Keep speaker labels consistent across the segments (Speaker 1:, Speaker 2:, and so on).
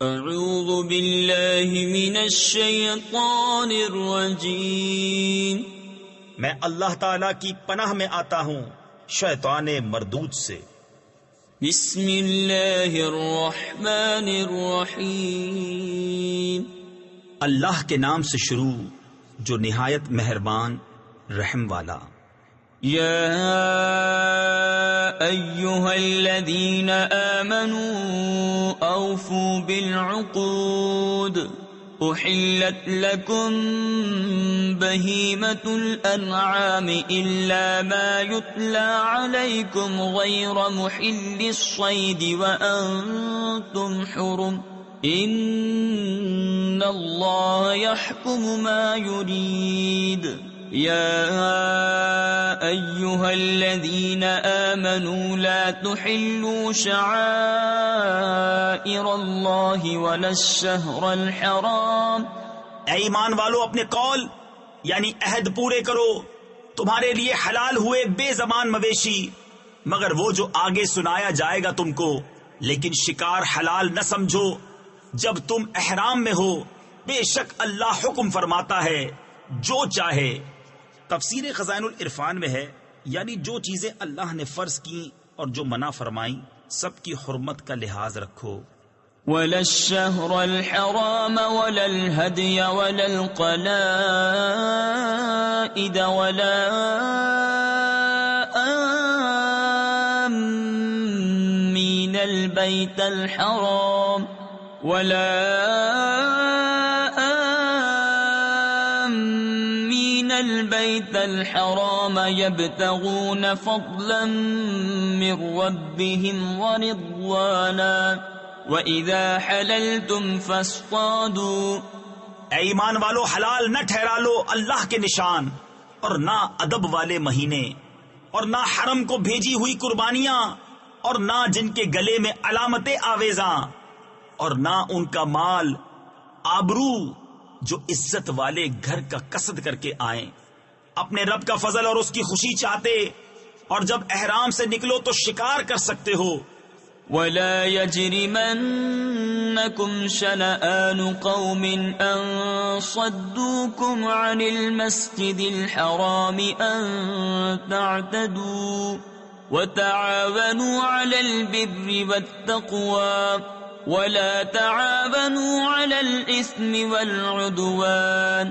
Speaker 1: اعوذ باللہ من الشیطان الرجیم،
Speaker 2: میں اللہ تعالی کی پناہ میں آتا ہوں شیطان مردود سے۔
Speaker 1: بسم اللہ الرحمن الرحیم،
Speaker 2: اللہ کے نام سے شروع جو نہایت مہربان رحم والا۔
Speaker 1: یا ایہا الذین آمنوا اوفوا بالعقود احلت لکم بہیمۃ الانعام الا ما یتلی علیکم غیر محل الصید وانتم حرم ان اللہ یحکم ما یرید۔ یا ایہا الذین آمنوا لا تحلوا شعائر اللہ ولا الشہر الحرام۔
Speaker 2: اے ایمان والو، اپنے قول یعنی عہد پورے کرو۔ تمہارے لیے حلال ہوئے بے زبان مویشی مگر وہ جو آگے سنایا جائے گا تم کو، لیکن شکار حلال نہ سمجھو جب تم احرام میں ہو، بے شک اللہ حکم فرماتا ہے جو چاہے۔ تفسیر خزائن العرفان میں ہے یعنی جو چیزیں اللہ نے فرض کی اور جو منع فرمائیں سب کی حرمت کا لحاظ رکھو۔
Speaker 1: ولا الشهر الحرام ولا الهدي ولا القلائد ولا آمين البيت الحرام البيت الحرام يبتغون فضلا من ربهم ورضوانا وَإِذَا حَلَلْتُمْ فَاصْطَادُوا۔
Speaker 2: اے ایمان والو، حلال نہ ٹھہرا لو اللہ کے نشان اور نہ ادب والے مہینے اور نہ حرم کو بھیجی ہوئی قربانیاں اور نہ جن کے گلے میں علامتیں آویزاں اور نہ ان کا مال آبرو جو عزت والے گھر کا قصد کر کے آئیں، اپنے رب کا فضل اور اس کی خوشی چاہتے، اور جب احرام سے نکلو تو شکار کر سکتے ہو۔
Speaker 1: وَلَا يَجْرِمَنَّكُمْ شَنَآنُ قَوْمٍ أَن صَدُّوكُمْ عَنِ الْمَسْجِدِ الْحَرَامِ أَن تَعْتَدُوا وَتَعَاوَنُوا عَلَى الْبِرِّ وَالتَّقْوَى وَلَا تَعَاوَنُوا عَلَى الْإِثْمِ وَالْعُدْوَانِ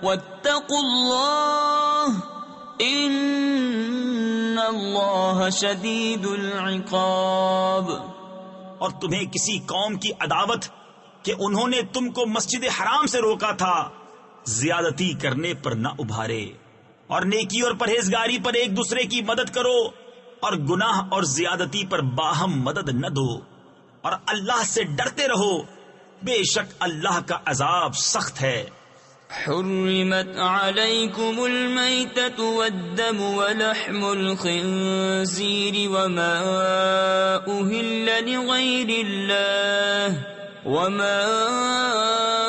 Speaker 1: وَاتَّقُوا اللَّهَ ان اللہ شدید العقاب۔
Speaker 2: اور تمہیں کسی قوم کی عداوت کہ انہوں نے تم کو مسجد حرام سے روکا تھا، زیادتی کرنے پر نہ ابھارے، اور نیکی اور پرہیزگاری پر ایک دوسرے کی مدد کرو، اور گناہ اور زیادتی پر باہم مدد نہ دو، اور اللہ سے ڈرتے رہو، بے شک اللہ کا عذاب سخت ہے۔
Speaker 1: حرمت علیکم المیتۃ والدم ولحم الخنزیر وما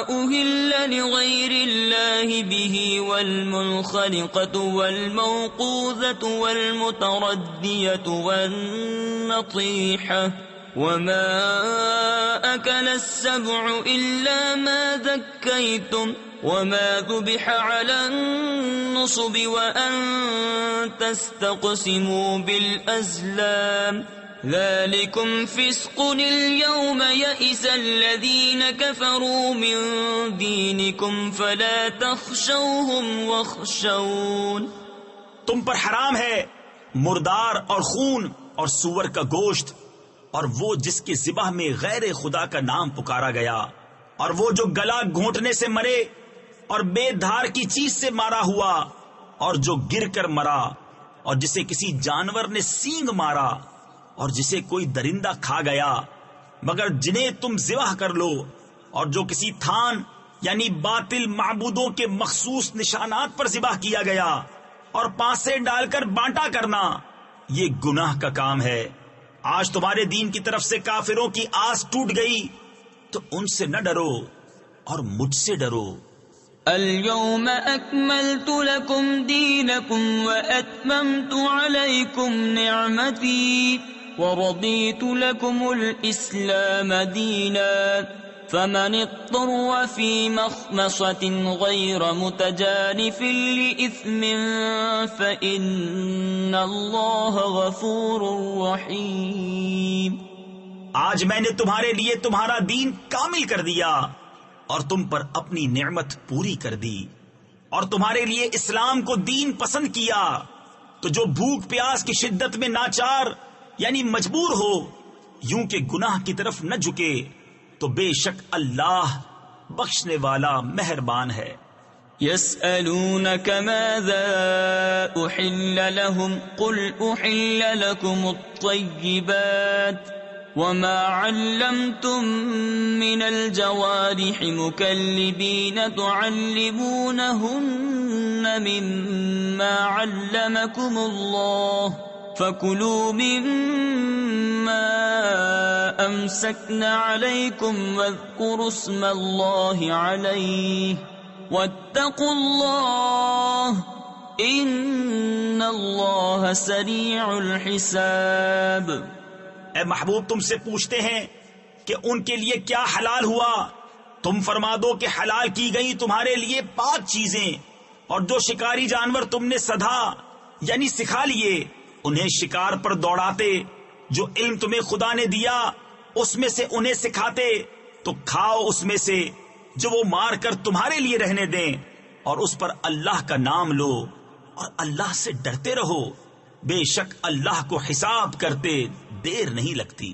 Speaker 1: أهل لغیر اللہ به والمنخنقۃ والموقوذۃ والمتردیۃ والنطیحۃ وما أكل السبع إلا ما ذكيتم وما ذبح على النصب وأن تستقسموا بالأزلام ذلكم فسق اليوم يئس الذين كفروا من دينكم فلا تخشوهم واخشون۔
Speaker 2: تم پر حرام ہے مردار اور خون اور سور کا گوشت، اور وہ جس کے ذبح میں غیر خدا کا نام پکارا گیا، اور وہ جو گلا گھونٹنے سے مرے اور بے دھار کی چیز سے مارا ہوا، اور جو گر کر مرا، اور جسے کسی جانور نے سینگ مارا، اور جسے کوئی درندہ کھا گیا، مگر جنہیں تم ذبح کر لو، اور جو کسی تھان یعنی باطل معبودوں کے مخصوص نشانات پر ذبح کیا گیا، اور پانسے ڈال کر بانٹا کرنا، یہ گناہ کا کام ہے۔ آج تمہارے دین کی طرف سے کافروں کی آس ٹوٹ گئی، تو ان سے نہ ڈرو اور مجھ سے ڈرو۔
Speaker 1: اليوم اکملت لکم دینکم واتممت علیکم نعمتی ورضیت لکم الاسلام دینا فمن اضطر في مخمصة غير متجانف لإثم فإن الله غفور رحيم.
Speaker 2: آج میں نے تمہارے لیے تمہارا دین کامل کر دیا اور تم پر اپنی نعمت پوری کر دی اور تمہارے لیے اسلام کو دین پسند کیا. تو جو بھوک پیاس کی شدت میں ناچار یعنی مجبور ہو یوں کہ گناہ کی طرف نہ جھکے تو بے شک اللہ بخشنے والا مہربان ہے.
Speaker 1: يسألونك ماذا أحل لهم قل أحل لكم الطيبات وما علمتم من الجوارح مكلبين تعلمونهن مما علمكم الله فكلوا مما أمسكن عليكم واذكروا اسم الله عليه واتقوا الله إن الله سريع الحساب.
Speaker 2: اے محبوب تم سے پوچھتے ہیں کہ ان کے لیے کیا حلال ہوا. تم فرما دو کہ حلال کی گئی تمہارے لیے پاک چیزیں اور جو شکاری جانور تم نے سدھا یعنی سکھا لیے انہیں شکار پر دوڑاتے جو علم تمہیں خدا نے دیا اس میں سے انہیں سکھاتے تو کھاؤ اس میں سے جو وہ مار کر تمہارے لیے رہنے دیں اور اس پر اللہ کا نام لو اور اللہ سے ڈرتے رہو بے شک اللہ کو حساب کرتے دیر نہیں لگتی.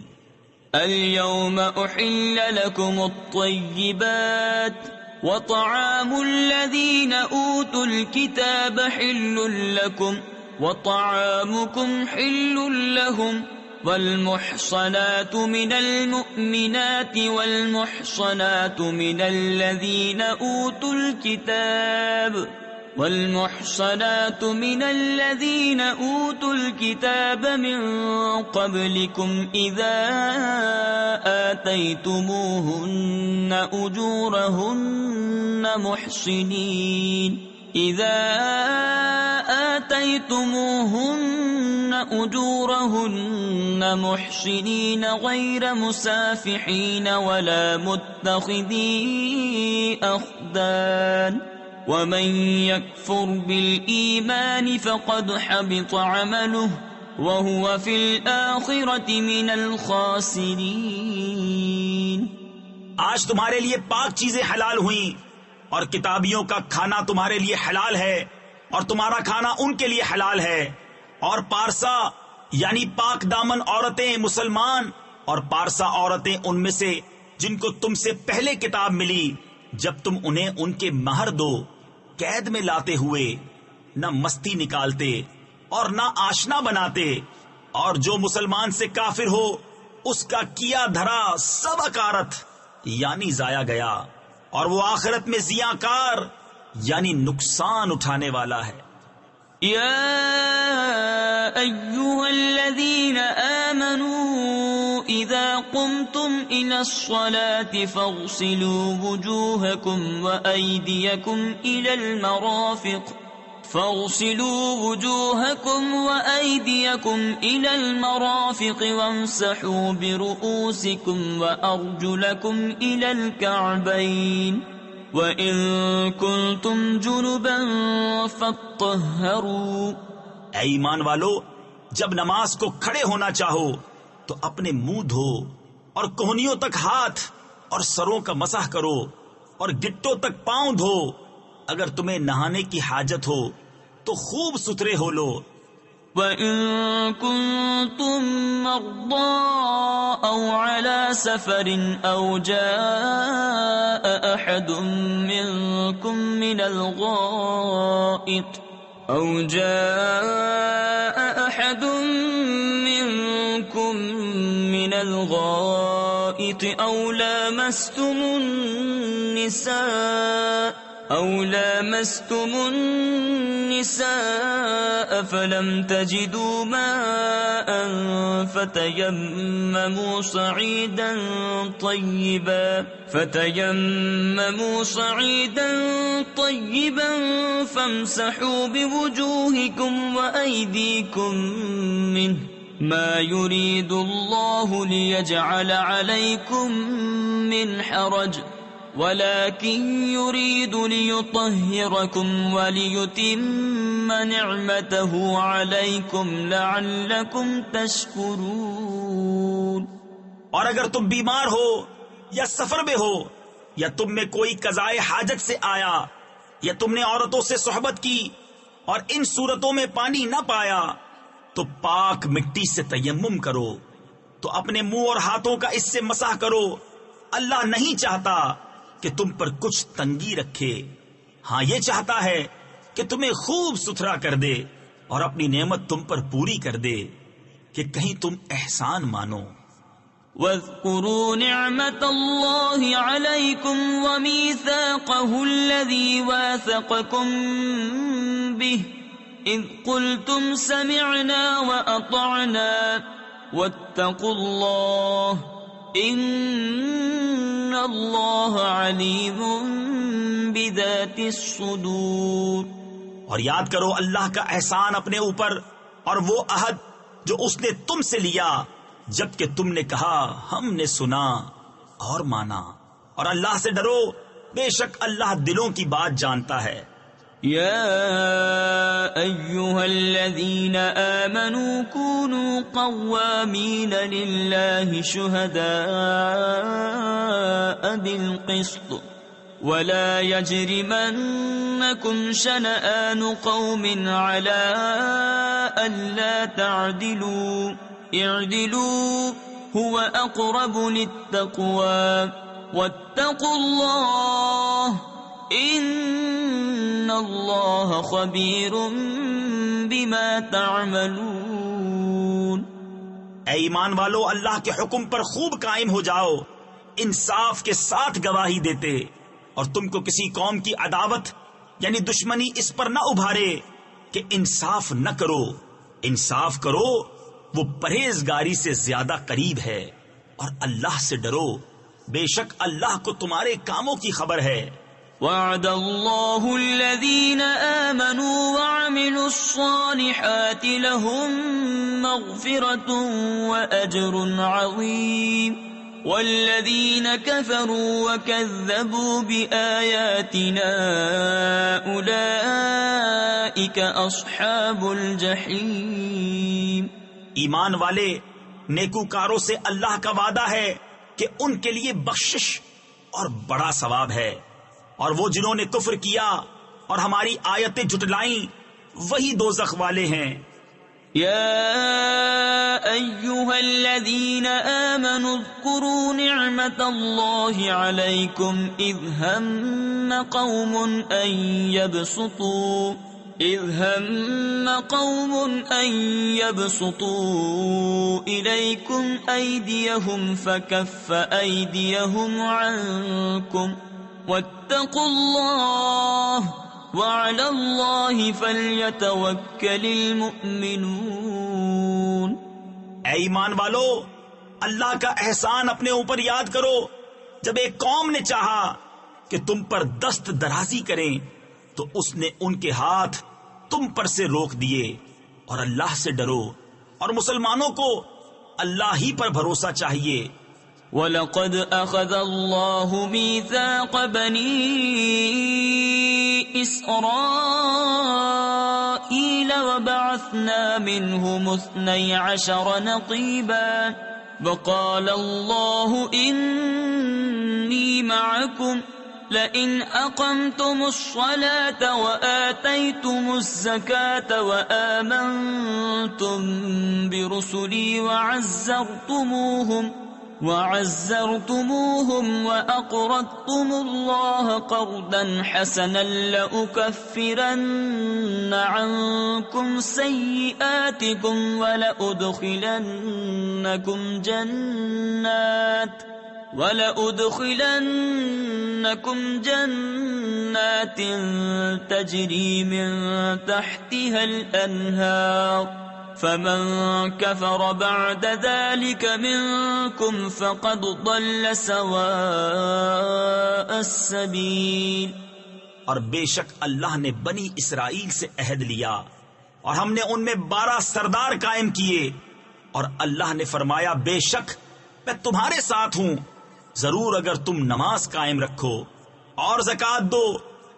Speaker 1: اليوم أحل لكم الطيبات وطعام الذين أوتوا الكتاب حل لكم وطعامكم حل لهم والمحصنات من المؤمنات والمحصنات من الذين أوتوا الكتاب من قبلكم إذا آتيتموهن أجورهن محصنين غير مسافحين ولا متخذي أخدان ومن يكفر بالإيمان فقد حبط عمله وهو في الآخرة من الخاسرين.
Speaker 2: آج تمہارے لیے پاک چیزیں حلال ہوئیں اور کتابیوں کا کھانا تمہارے لیے حلال ہے اور تمہارا کھانا ان کے لیے حلال ہے. اور پارسا یعنی پاک دامن عورتیں مسلمان اور پارسا عورتیں ان میں سے جن کو تم سے پہلے کتاب ملی جب تم انہیں ان کے مہر دو قید میں لاتے ہوئے نہ مستی نکالتے اور نہ آشنا بناتے. اور جو مسلمان سے کافر ہو اس کا کیا دھرا سب اکارت یعنی ضائع گیا اور وہ آخرت میں زیاں کار یعنی نقصان اٹھانے والا ہے.
Speaker 1: يا أيها الذين آمنوا إذا قمتم إلى الصلاة فاغسلوا وجوهكم وأيديكم إلى المرافق وامسحوا برؤوسكم وأرجلكم إلى الكعبين وَإِن كُنتُمْ جُنُبًا فَاطَّهَّرُوا.
Speaker 2: اے ایمان والو جب نماز کو کھڑے ہونا چاہو تو اپنے منہ دھو اور کوہنیوں تک ہاتھ اور سروں کا مسح کرو اور گٹوں تک پاؤں دھو. اگر تمہیں نہانے کی حاجت ہو تو خوب ستھرے ہو لو.
Speaker 1: وَإِن كُنتُم مَّرْضَىٰ أَوْ عَلَىٰ سَفَرٍ أَوْ جَاءَ أَحَدٌ مِّنكُم من الغائط أو لامستم النساء فلم تجدوا ماء فتيمموا صعيدا طيبا فامسحوا بوجوهكم وأيديكم منه ما يريد الله ليجعل عليكم من حرج ولكن يريد ليطهركم وليتم نعمته عليكم لعلكم تشكرون۔
Speaker 2: اور اگر تم بیمار ہو یا سفر میں ہو یا تم میں کوئی قضائے حاجت سے آیا یا تم نے عورتوں سے صحبت کی اور ان صورتوں میں پانی نہ پایا تو پاک مٹی سے تیمم کرو، تو اپنے منہ اور ہاتھوں کا اس سے مسح کرو۔ اللہ نہیں چاہتا کہ تم پر کچھ تنگی رکھے، ہاں یہ چاہتا ہے کہ تمہیں خوب ستھرا کر دے اور اپنی نعمت تم پر پوری کر دے کہ کہیں تم احسان مانو۔
Speaker 1: واذكروا نعمة الله عليكم وميثاقه الذي واثقكم به إذ قلتم سمعنا وأطعنا واتقوا الله إن الله عليم بذات الصدور۔
Speaker 2: اور یاد کرو اللہ کا احسان اپنے اوپر اور وہ عہد جو اس نے تم سے لیا جبکہ تم نے کہا ہم نے سنا اور مانا، اور اللہ سے ڈرو، بے شک اللہ دلوں کی بات جانتا ہے۔
Speaker 1: يا أيها الذين آمنوا كونوا قوامين لله شهداء بالقسط ولا يجرمنكم شنآن قوم على ألا تعدلوا اعدلوا هو أقرب للتقوى واتقوا الله ان اللہ خبیر بما تعملون۔
Speaker 2: اے ایمان والو، اللہ کے حکم پر خوب قائم ہو جاؤ، انصاف کے ساتھ گواہی دیتے، اور تم کو کسی قوم کی عداوت یعنی دشمنی اس پر نہ ابھارے کہ انصاف نہ کرو۔ انصاف کرو، وہ پرہیزگاری سے زیادہ قریب ہے، اور اللہ سے ڈرو، بے شک اللہ کو تمہارے کاموں کی خبر ہے۔
Speaker 1: وعد اللہ الذین آمنوا وعملوا الصالحات لهم مغفرة وأجر عظیم والذین كفروا وكذبوا بآیاتنا اولئک اصحاب الجحیم۔
Speaker 2: ایمان والے نیکوکاروں سے اللہ کا وعدہ ہے کہ ان کے لیے بخشش اور بڑا ثواب ہے، اور وہ جنہوں نے کفر کیا اور ہماری آیتیں جھٹلائیں وہی دوزخ والے ہیں۔
Speaker 1: یا ایھا الذین آمنوا اذکروا نعمت اللہ علیکم اذ ہم قوم ان یبسطوا الیکم ایدیہم فکف ایدیہم عنکم واتقوا اللہ وعلی اللہ فلیتوکل المؤمنون۔
Speaker 2: اے ایمان والو، اللہ کا احسان اپنے اوپر یاد کرو جب ایک قوم نے چاہا کہ تم پر دست درازی کریں تو اس نے ان کے ہاتھ تم پر سے روک دیے، اور اللہ سے ڈرو، اور مسلمانوں کو اللہ ہی پر بھروسہ چاہیے۔
Speaker 1: وَلَقَدْ أَخَذَ اللَّهُ مِيثَاقَ بَنِي إِسْرَائِيلَ وَبَعَثْنَا مِنْهُمُ 12 نَقِيبًا وَقَالَ اللَّهُ إِنِّي مَعَكُمْ لَئِنْ أَقَمْتُمُ الصَّلَاةَ وَآتَيْتُمُ الزَّكَاةَ وَآمَنْتُمْ بِرُسُلِي وعزرتموهم وأقرضتم الله قرضا حسنا لأكفرن عنكم سيئاتكم ولأدخلنكم جنات تجري من تحتها الأنهار فمن كفر بعد ذلك منكم فقد ضل سواء السبيل۔
Speaker 2: اور بے شک اللہ نے بنی اسرائیل سے عہد لیا، اور ہم نے ان میں 12 سردار قائم کیے، اور اللہ نے فرمایا بے شک میں تمہارے ساتھ ہوں، ضرور اگر تم نماز قائم رکھو اور زکوٰۃ دو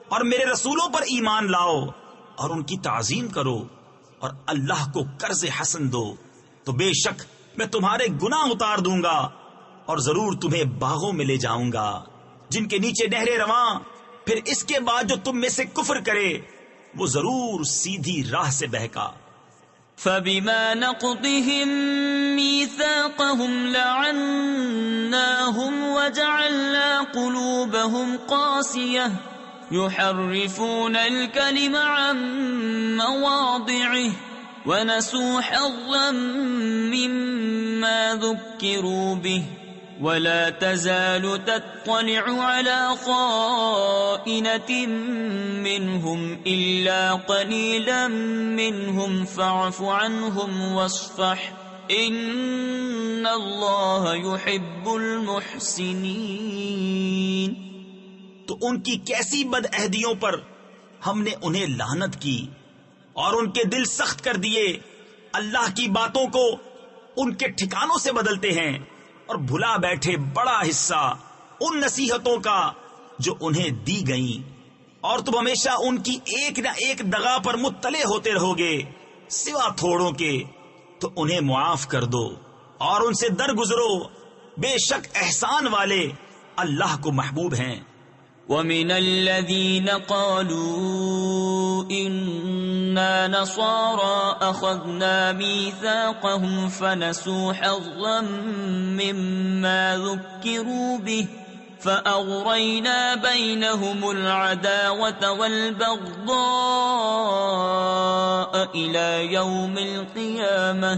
Speaker 2: اور میرے رسولوں پر ایمان لاؤ اور ان کی تعظیم کرو اور اللہ کو قرض حسن دو تو بے شک میں تمہارے گناہ اتار دوں گا اور ضرور تمہیں باغوں میں لے جاؤں گا جن کے نیچے نہریں رواں، پھر اس کے بعد جو تم میں سے کفر کرے وہ ضرور سیدھی راہ سے بہکا۔
Speaker 1: فبما نقضهم ميثاقهم لعناهم وجعلنا قلوبهم قاسية يحرفون الكلم عن مواضعه ونسوا حظا مما ذكروا به ولا تزال تطلع على خائنة منهم إلا قليلا منهم فاعف عنهم واصفح إن الله يحب المحسنين۔
Speaker 2: تو ان کی کیسی بد عہدیوں پر ہم نے انہیں لعنت کی اور ان کے دل سخت کر دیے، اللہ کی باتوں کو ان کے ٹھکانوں سے بدلتے ہیں اور بھلا بیٹھے بڑا حصہ ان نصیحتوں کا جو انہیں دی گئیں، اور تم ہمیشہ ان کی ایک نہ ایک دغا پر مطلع ہوتے رہو گے سوا تھوڑوں کے، تو انہیں معاف کر دو اور ان سے درگزرو، بے شک احسان والے اللہ کو محبوب ہیں۔
Speaker 1: وَمِنَ الَّذِينَ قَالُوا إِنَّا نَصَارَىٰ أَخَذْنَا مِيثَاقَهُمْ فَنَسُوا حَظًّا مِّمَّا ذُكِّرُوا بِهِ فَأَغْرَيْنَا بَيْنَهُمُ الْعَدَاوَةَ وَالْبَغْضَاءَ إِلَىٰ يَوْمِ الْقِيَامَةِ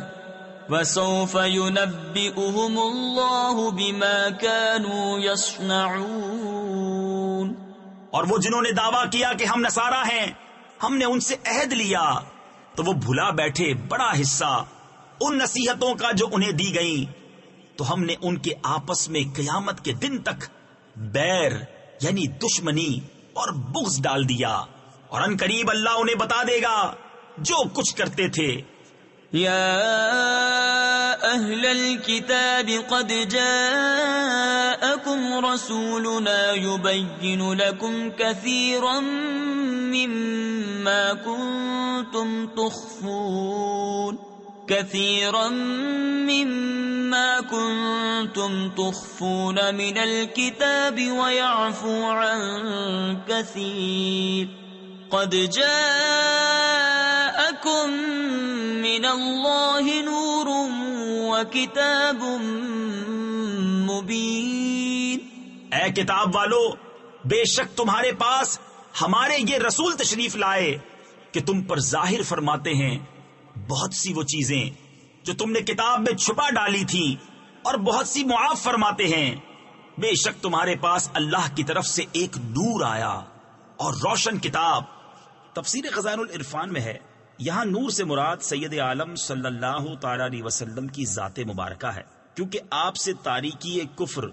Speaker 1: وَسَوْفَ يُنَبِّئُهُمُ اللَّهُ بِمَا كَانُوا يَصْنَعُونَ۔
Speaker 2: اور وہ جنہوں نے دعویٰ کیا کہ ہم نصارہ ہیں، ہم نے ان سے عہد لیا، تو وہ بھلا بیٹھے بڑا حصہ ان نصیحتوں کا جو انہیں دی گئیں، تو ہم نے ان کے آپس میں قیامت کے دن تک بیر یعنی دشمنی اور بغض ڈال دیا، اور ان قریب اللہ انہیں بتا دے گا جو کچھ کرتے تھے۔
Speaker 1: يا أهل الكتاب قد جاءكم رسولنا يبين لكم كثيرا مما كنتم تخفون من الكتاب ويعفو عن كثير قد جاءكم من اللہ نور وکتاب مبین۔
Speaker 2: اے کتاب والو، بے شک تمہارے پاس ہمارے یہ رسول تشریف لائے کہ تم پر ظاہر فرماتے ہیں بہت سی وہ چیزیں جو تم نے کتاب میں چھپا ڈالی تھی، اور بہت سی معاف فرماتے ہیں۔ بے شک تمہارے پاس اللہ کی طرف سے ایک نور آیا اور روشن کتاب۔ تفسیر خزائن العرفان میں ہے، یہاں نور سے مراد سید عالم صلی اللہ تعالی علیہ وسلم کی ذات مبارکہ ہے، کیونکہ آپ سے تاریکی کفر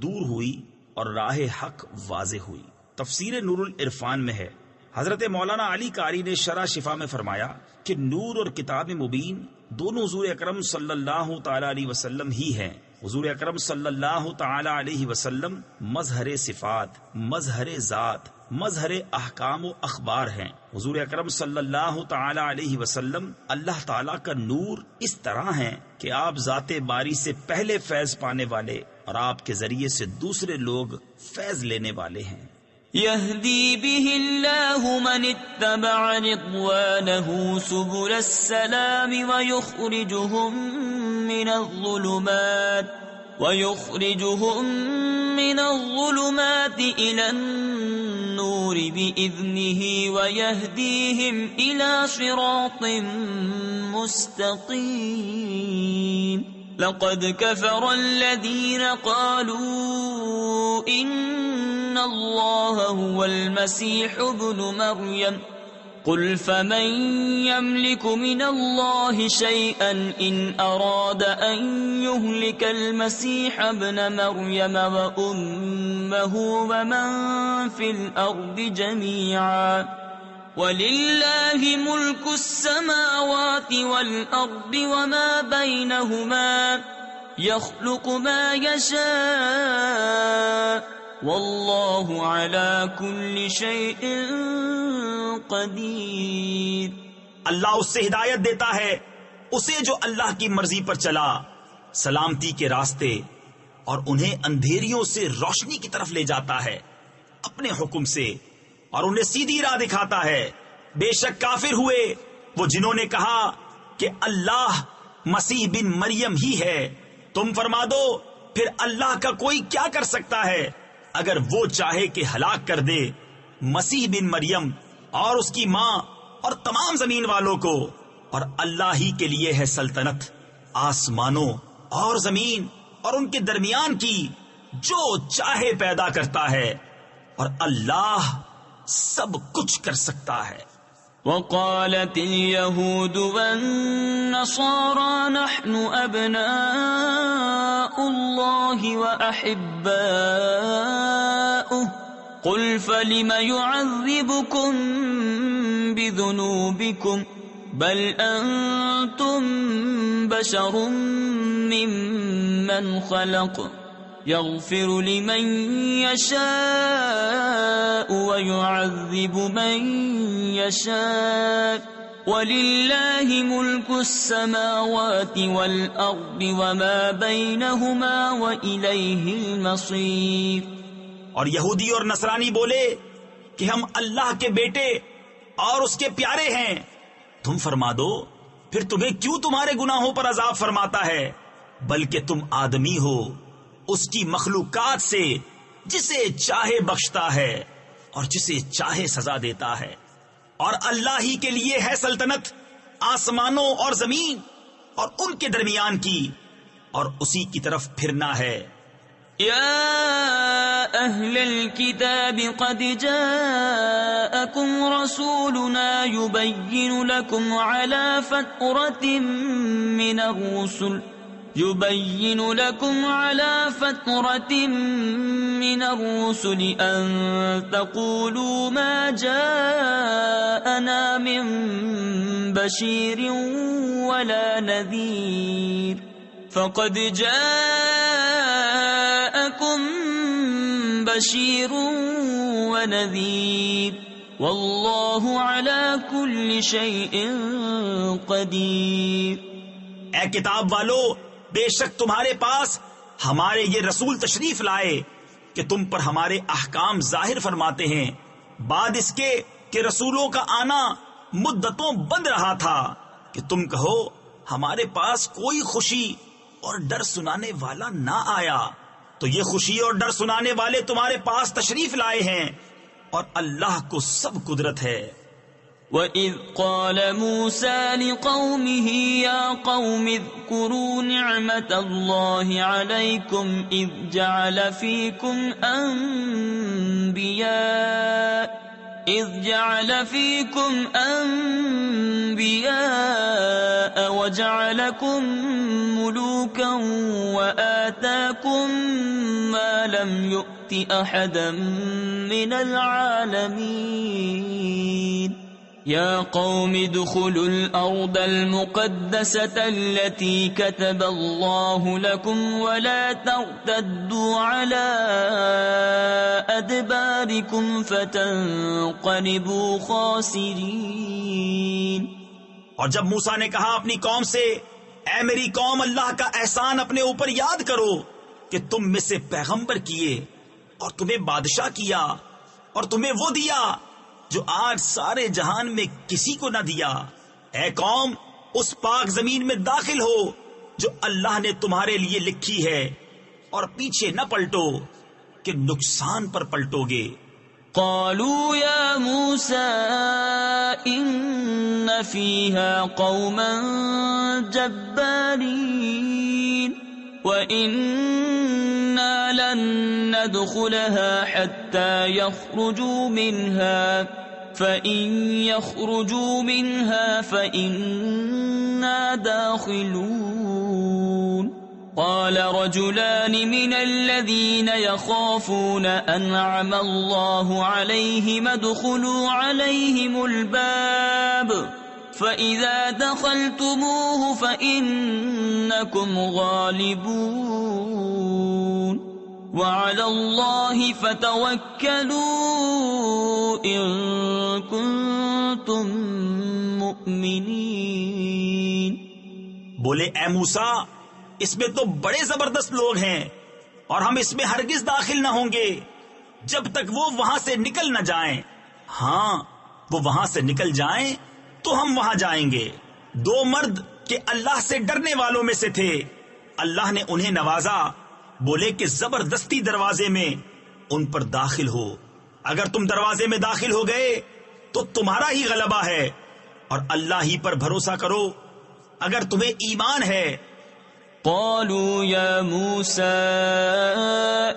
Speaker 2: دور ہوئی اور راہ حق واضح ہوئی۔ تفسیر نور العرفان میں ہے، حضرت مولانا علی قاری نے شرح شفا میں فرمایا کہ نور اور کتاب مبین دونوں حضور اکرم صلی اللہ تعالی علیہ وسلم ہی ہیں۔ حضور اکرم صلی اللہ تعالی علیہ وسلم مظہر صفات، مظہر ذات، مظہر احکام و اخبار ہیں۔ حضور اکرم صلی اللہ تعالی علیہ وسلم اللہ تعالی کا نور اس طرح ہیں کہ آپ ذات باری سے پہلے فیض پانے والے اور آپ کے ذریعے سے دوسرے لوگ فیض لینے والے ہیں۔
Speaker 1: يهدي به الله من اتبع رضوانه سبل السلام ويخرجهم من الظلمات إلى النور بإذنه ويهديهم إلى صراط مستقيم۔ لقد كفر الذين قالوا إن الله هو المسيح ابن مريم قل فمن يملك من الله شيئا إن أراد أن يهلك المسيح ابن مريم وأمه ومن في الأرض جميعا وَلِلَّهِ مُلْكُ السَّمَاوَاتِ وَالْأَرْضِ وَمَا بَيْنَهُمَا يَخْلُقُ مَا يَشَاءُ وَاللَّهُ عَلَى كُلِّ شَيْءٍ قَدِيرٌ۔
Speaker 2: اللہ اس سے ہدایت دیتا ہے اسے جو اللہ کی مرضی پر چلا سلامتی کے راستے، اور انہیں اندھیریوں سے روشنی کی طرف لے جاتا ہے اپنے حکم سے، اور انہیں سیدھی راہ دکھاتا ہے۔ بے شک کافر ہوئے وہ جنہوں نے کہا کہ اللہ مسیح بن مریم ہی ہے۔ تم فرما دو پھر اللہ کا کوئی کیا کر سکتا ہے اگر وہ چاہے کہ ہلاک کر دے مسیح بن مریم اور اس کی ماں اور تمام زمین والوں کو، اور اللہ ہی کے لیے ہے سلطنت آسمانوں اور زمین اور ان کے درمیان کی، جو چاہے پیدا کرتا ہے، اور اللہ سب کچھ کر سکتا ہے۔
Speaker 1: وقالت اليهود والنصارى نحن أبناء الله وأحباؤه قل فلم يعذبكم بذنوبكم بل أنتم بشر ممن خلق يغفر لمن يشاء ويعذب من يشاء وَلِلَّهِ مُلْكُ السَّمَاوَاتِ وَالْأَرْضِ وَمَا بَيْنَهُمَا وَإِلَيْهِ الْمَصِيرُ۔
Speaker 2: اور یہودی اور نصرانی بولے کہ ہم اللہ کے بیٹے اور اس کے پیارے ہیں۔ تم فرما دو پھر تمہیں کیوں تمہارے گناہوں پر عذاب فرماتا ہے، بلکہ تم آدمی ہو اس کی مخلوقات سے، جسے چاہے بخشتا ہے اور جسے چاہے سزا دیتا ہے، اور اللہ ہی کے لیے ہے سلطنت آسمانوں اور زمین اور ان کے درمیان کی، اور اسی کی طرف پھرنا ہے۔
Speaker 1: یا اہل الكتاب قد جاءکم رسولنا يبین لکم على فترة من الرسل أن تقولوا ما جاءنا من بشير ولا نذير فقد جاءكم بشير ونذير والله على كل شيء قدير۔
Speaker 2: اے کتاب والو، بے شک تمہارے پاس ہمارے یہ رسول تشریف لائے کہ تم پر ہمارے احکام ظاہر فرماتے ہیں، بعد اس کے کہ رسولوں کا آنا مدتوں بند رہا تھا، کہ تم کہو ہمارے پاس کوئی خوشی اور ڈر سنانے والا نہ آیا، تو یہ خوشی اور ڈر سنانے والے تمہارے پاس تشریف لائے ہیں، اور اللہ کو سب قدرت ہے۔
Speaker 1: وَإِذْ قَالَ مُوسَى لِقَوْمِهِ يَا قَوْمِ اذْكُرُوا نِعْمَةَ اللَّهِ عَلَيْكُمْ إِذْ جَعَلَ فِيكُمْ أَنْبِيَاءَ وَجَعَلَكُمْ مُلُوكًا وَآتَاكُمْ مَا لَمْ يُؤْتِ أَحَدًا مِنَ الْعَالَمِينَ۔ يا قوم ادخلوا الأرض المقدسة التي كتب الله لكم ولا ترتدوا على أدباركم فتنقلبوا خاسرين۔
Speaker 2: اور جب موسیٰ نے کہا اپنی قوم سے، اے میری قوم، اللہ کا احسان اپنے اوپر یاد کرو کہ تم میں سے پیغمبر کیے اور تمہیں بادشاہ کیا اور تمہیں وہ دیا جو آج سارے جہان میں کسی کو نہ دیا۔ اے قوم، اس پاک زمین میں داخل ہو جو اللہ نے تمہارے لیے لکھی ہے، اور پیچھے نہ پلٹو کہ نقصان پر پلٹو گے۔
Speaker 1: قالوا یا موسیٰ ان فیہا قوما جبارین وَإِنَّا لَن نَّدْخُلَهَا حَتَّى يَخْرُجُوا مِنْهَا فَإِن يَخْرُجُوا مِنْهَا فَإِنَّا دَاخِلُونَ۔ قال رجلان من الذين يخافون أنعم الله عليهم ادخلوا عليهم الباب فإذا دخلتموه فإنكم غالبون وعلى الله فتوكلوا إن كنتم مؤمنين.
Speaker 2: بولے اے موسیٰ اس میں تو بڑے زبردست لوگ ہیں اور ہم اس میں ہرگز داخل نہ ہوں گے جب تک وہ وہاں سے نکل نہ جائیں. ہاں وہ وہاں سے نکل جائیں تو ہم وہاں جائیں گے. دو مرد کہ اللہ سے ڈرنے والوں میں سے تھے، اللہ نے انہیں نوازا. بولے کہ زبردستی دروازے میں ان پر داخل ہو. اگر تم دروازے میں داخل ہو گئے تو تمہارا ہی غلبہ ہے اور اللہ ہی پر بھروسہ کرو اگر تمہیں ایمان ہے.
Speaker 1: قالوا يا موسى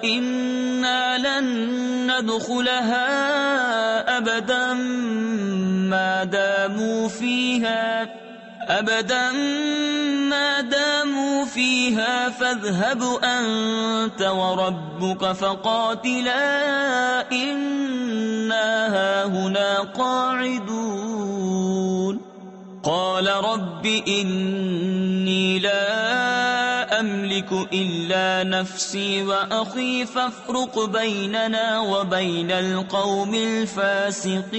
Speaker 1: إنا لن ندخلها أبدا ما داموا فيها فاذهب أنت وربك فقاتلا إنا هاهنا قاعدون. قال رب إني لا أملك إلا نفسي وأخي فافرق بيننا وبين القوم الفاسقين.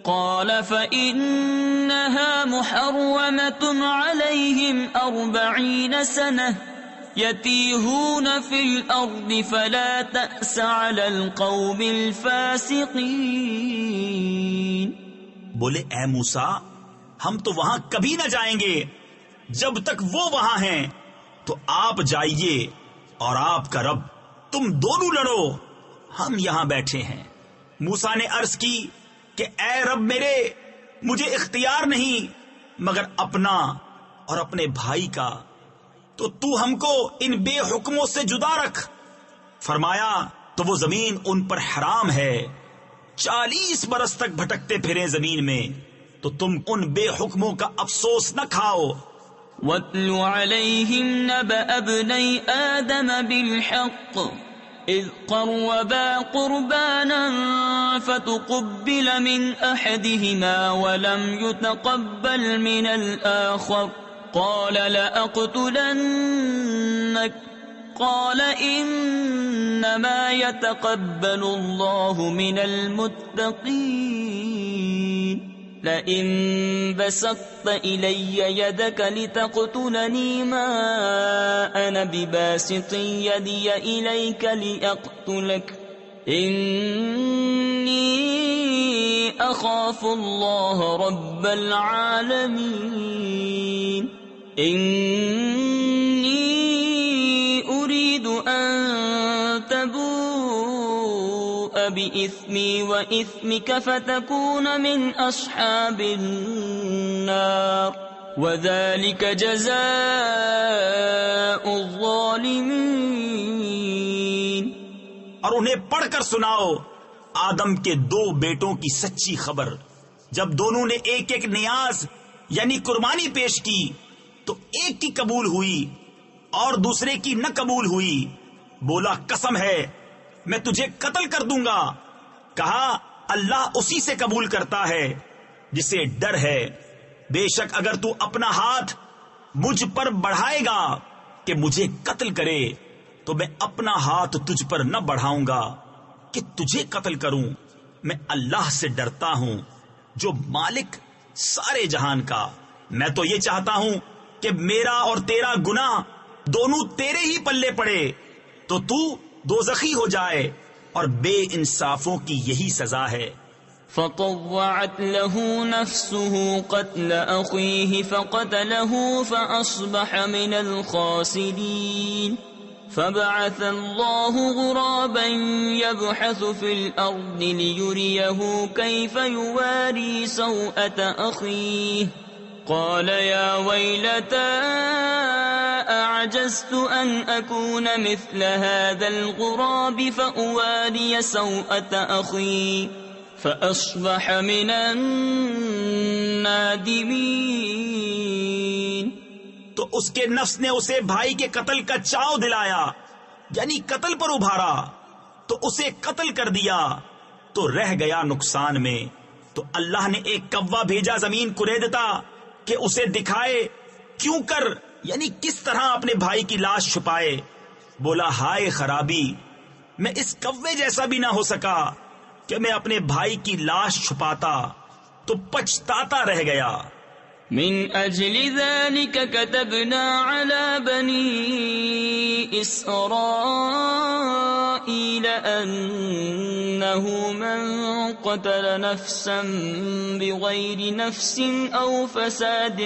Speaker 1: قال فإنها محرمة عليهم 40 سنة يتيهون في الأرض فلا تأس على القوم الفاسقين.
Speaker 2: بولے اے موسیٰ ہم تو وہاں کبھی نہ جائیں گے جب تک وہ وہاں ہیں. تو آپ جائیے اور آپ کا رب، تم دونوں لڑو، ہم یہاں بیٹھے ہیں. موسیٰ نے عرض کی کہ اے رب میرے، مجھے اختیار نہیں مگر اپنا اور اپنے بھائی کا، تو تو ہم کو ان بے حکموں سے جدا رکھ. فرمایا تو وہ زمین ان پر حرام ہے، 40 برس تک بھٹکتے پھریں زمین میں، تو تم ان بے حکموں کا افسوس نہ کھاؤ.
Speaker 1: وَاتْلُ عَلَيْهِمْ نَبَأَ ابْنَيْ آدَمَ بِالْحَقِّ إِذْ قَرَّبَا قُرْبَانًا فَتُقُبِّلَ مِنْ أَحَدِهِمَا وَلَمْ يُتَقَبَّلْ مِنَ الْآخَرِ قَالَ لَأَقْتُلَنَّكَ قال إنما يتقبل الله من المتقين. لئن بسطت إلي يدك لتقتلني ما أنا بباسط يدي إليك لأقتلك إني أخاف الله رب العالمين. أريد أن تبوء بإثمي وإثمك فتكون من أصحاب النار وذلك جزاء الظالمين.
Speaker 2: اور انہیں پڑھ کر سناؤ آدم کے 2 بیٹوں کی سچی خبر. جب دونوں نے ایک ایک نیاز یعنی قربانی پیش کی تو ایک کی قبول ہوئی اور دوسرے کی نہ قبول ہوئی. بولا قسم ہے میں تجھے قتل کر دوں گا. کہا اللہ اسی سے قبول کرتا ہے جسے ڈر ہے. بے شک اگر تو اپنا ہاتھ مجھ پر بڑھائے گا کہ مجھے قتل کرے تو میں اپنا ہاتھ تجھ پر نہ بڑھاؤں گا کہ تجھے قتل کروں. میں اللہ سے ڈرتا ہوں جو مالک سارے جہان کا. میں تو یہ چاہتا ہوں کہ میرا اور تیرا گناہ دونوں تیرے ہی پلے پڑے تو دوزخی ہو جائے، اور بے انصافوں کی یہی سزا ہے.
Speaker 1: فطوعت له نفسه قتل أخيه فقتله فأصبح من الخاسرين. فبعث الله غرابا يبحث في الأرض ليريه كيف يواري سوءة أخيه قال يا ويلتى أعجزت أن أكون مثل هذا الغراب فأواري سوءة أخي فأصبح من النادمين.
Speaker 2: تو اس کے نفس نے اسے بھائی کے قتل کا چاؤ دلایا، یعنی قتل پر ابھارا، تو اسے قتل کر دیا تو رہ گیا نقصان میں۔ تو اللہ نے ایک کوا بھیجا زمین کریدتا کہ اسے دکھائے کیوں کر، یعنی کس طرح اپنے بھائی کی لاش چھپائے۔ بولا ہائے خرابی، میں اس کوے جیسا بھی نہ ہو سکا کہ میں اپنے بھائی کی لاش چھپاتا، تو پچھتاتا رہ گیا۔
Speaker 1: من اجل ذلك كتبنا على بني اسرائيل انه من قتل نفسا بغير نفس او فساد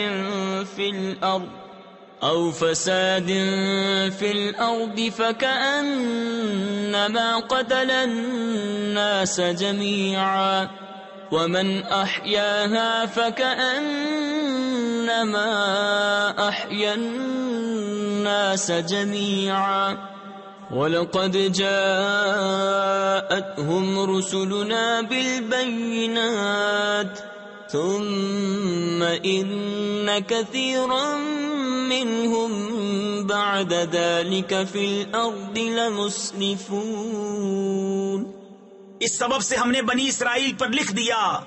Speaker 1: في الارض فكأنما قتل الناس جميعا ومن احياها فكأنما احيا الناس جميعا ولقد جاءتهم رسلنا بالبينات ثم ان كثيرا منهم بعد ذلك في الارض لمسرفون۔
Speaker 2: اس سبب سے ہم نے بنی اسرائیل پر لکھ دیا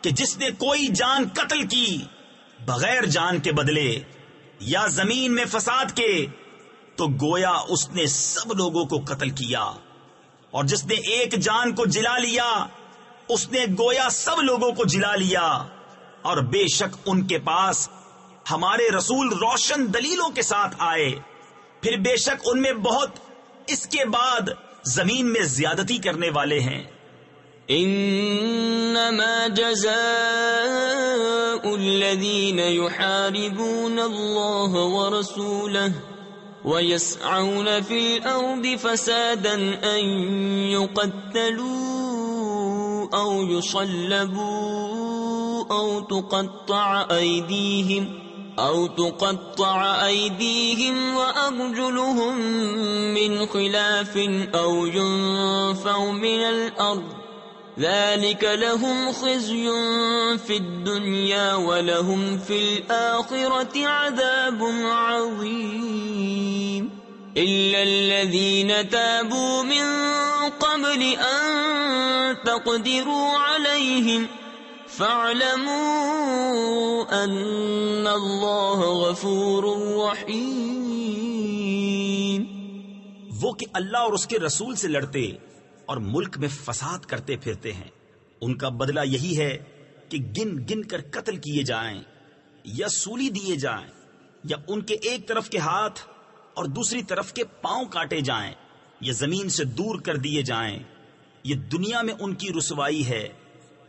Speaker 2: کہ جس نے کوئی جان قتل کی بغیر جان کے بدلے یا زمین میں فساد کے، تو گویا اس نے سب لوگوں کو قتل کیا، اور جس نے ایک جان کو جلا لیا اس نے گویا سب لوگوں کو جلا لیا، اور بے شک ان کے پاس ہمارے رسول روشن دلیلوں کے ساتھ آئے، پھر بے شک ان میں بہت اس کے بعد زمین میں زیادتی کرنے والے ہیں۔
Speaker 1: انما جزاء الذين يحاربون الله ورسوله ويسعون في الارض فسادا ان يقتلوا او يصلبوا او تقطع ايديهم وارجلهم من خلاف او ينفوا من الارض ذلك لهم خزي في الدنيا ولهم في الآخرة عذاب عظيم إلا الذين تابوا من قبل أن تقدروا عليهم فاعلموا أن الله غفور رحيم۔
Speaker 2: وہ کہ اللہ اور اس کے رسول سے لڑتے اور ملک میں فساد کرتے پھرتے ہیں، ان کا بدلہ یہی ہے کہ گن گن کر قتل کیے جائیں یا سولی دیے جائیں، یا ان کے ایک طرف کے ہاتھ اور دوسری طرف کے پاؤں کاٹے جائیں، یا زمین سے دور کر دیے جائیں۔ یہ دنیا میں ان کی رسوائی ہے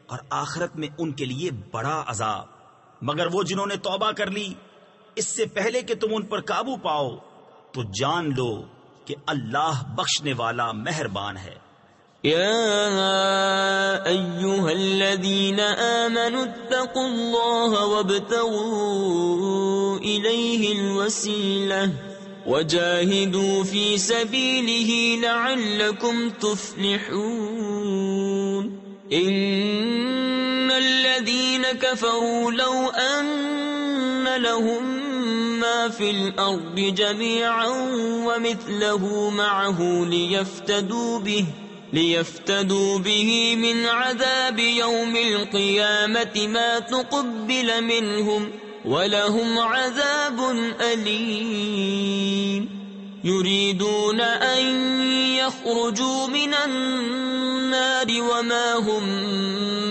Speaker 2: اور آخرت میں ان کے لیے بڑا عذاب۔ مگر وہ جنہوں نے توبہ کر لی اس سے پہلے کہ تم ان پر قابو پاؤ، تو جان لو کہ اللہ بخشنے والا مہربان ہے۔
Speaker 1: يا أيها الذين آمنوا اتقوا الله وابتغوا إليه الوسيلة وجاهدوا في سبيله لعلكم تفلحون إن الذين كفروا لو أن لهم ما في الأرض جميعا ومثله معه ليفتدوا به من عذاب يوم القيامة ما تقبل منهم ولهم عذاب أليم يريدون أن يخرجوا من النار وما هم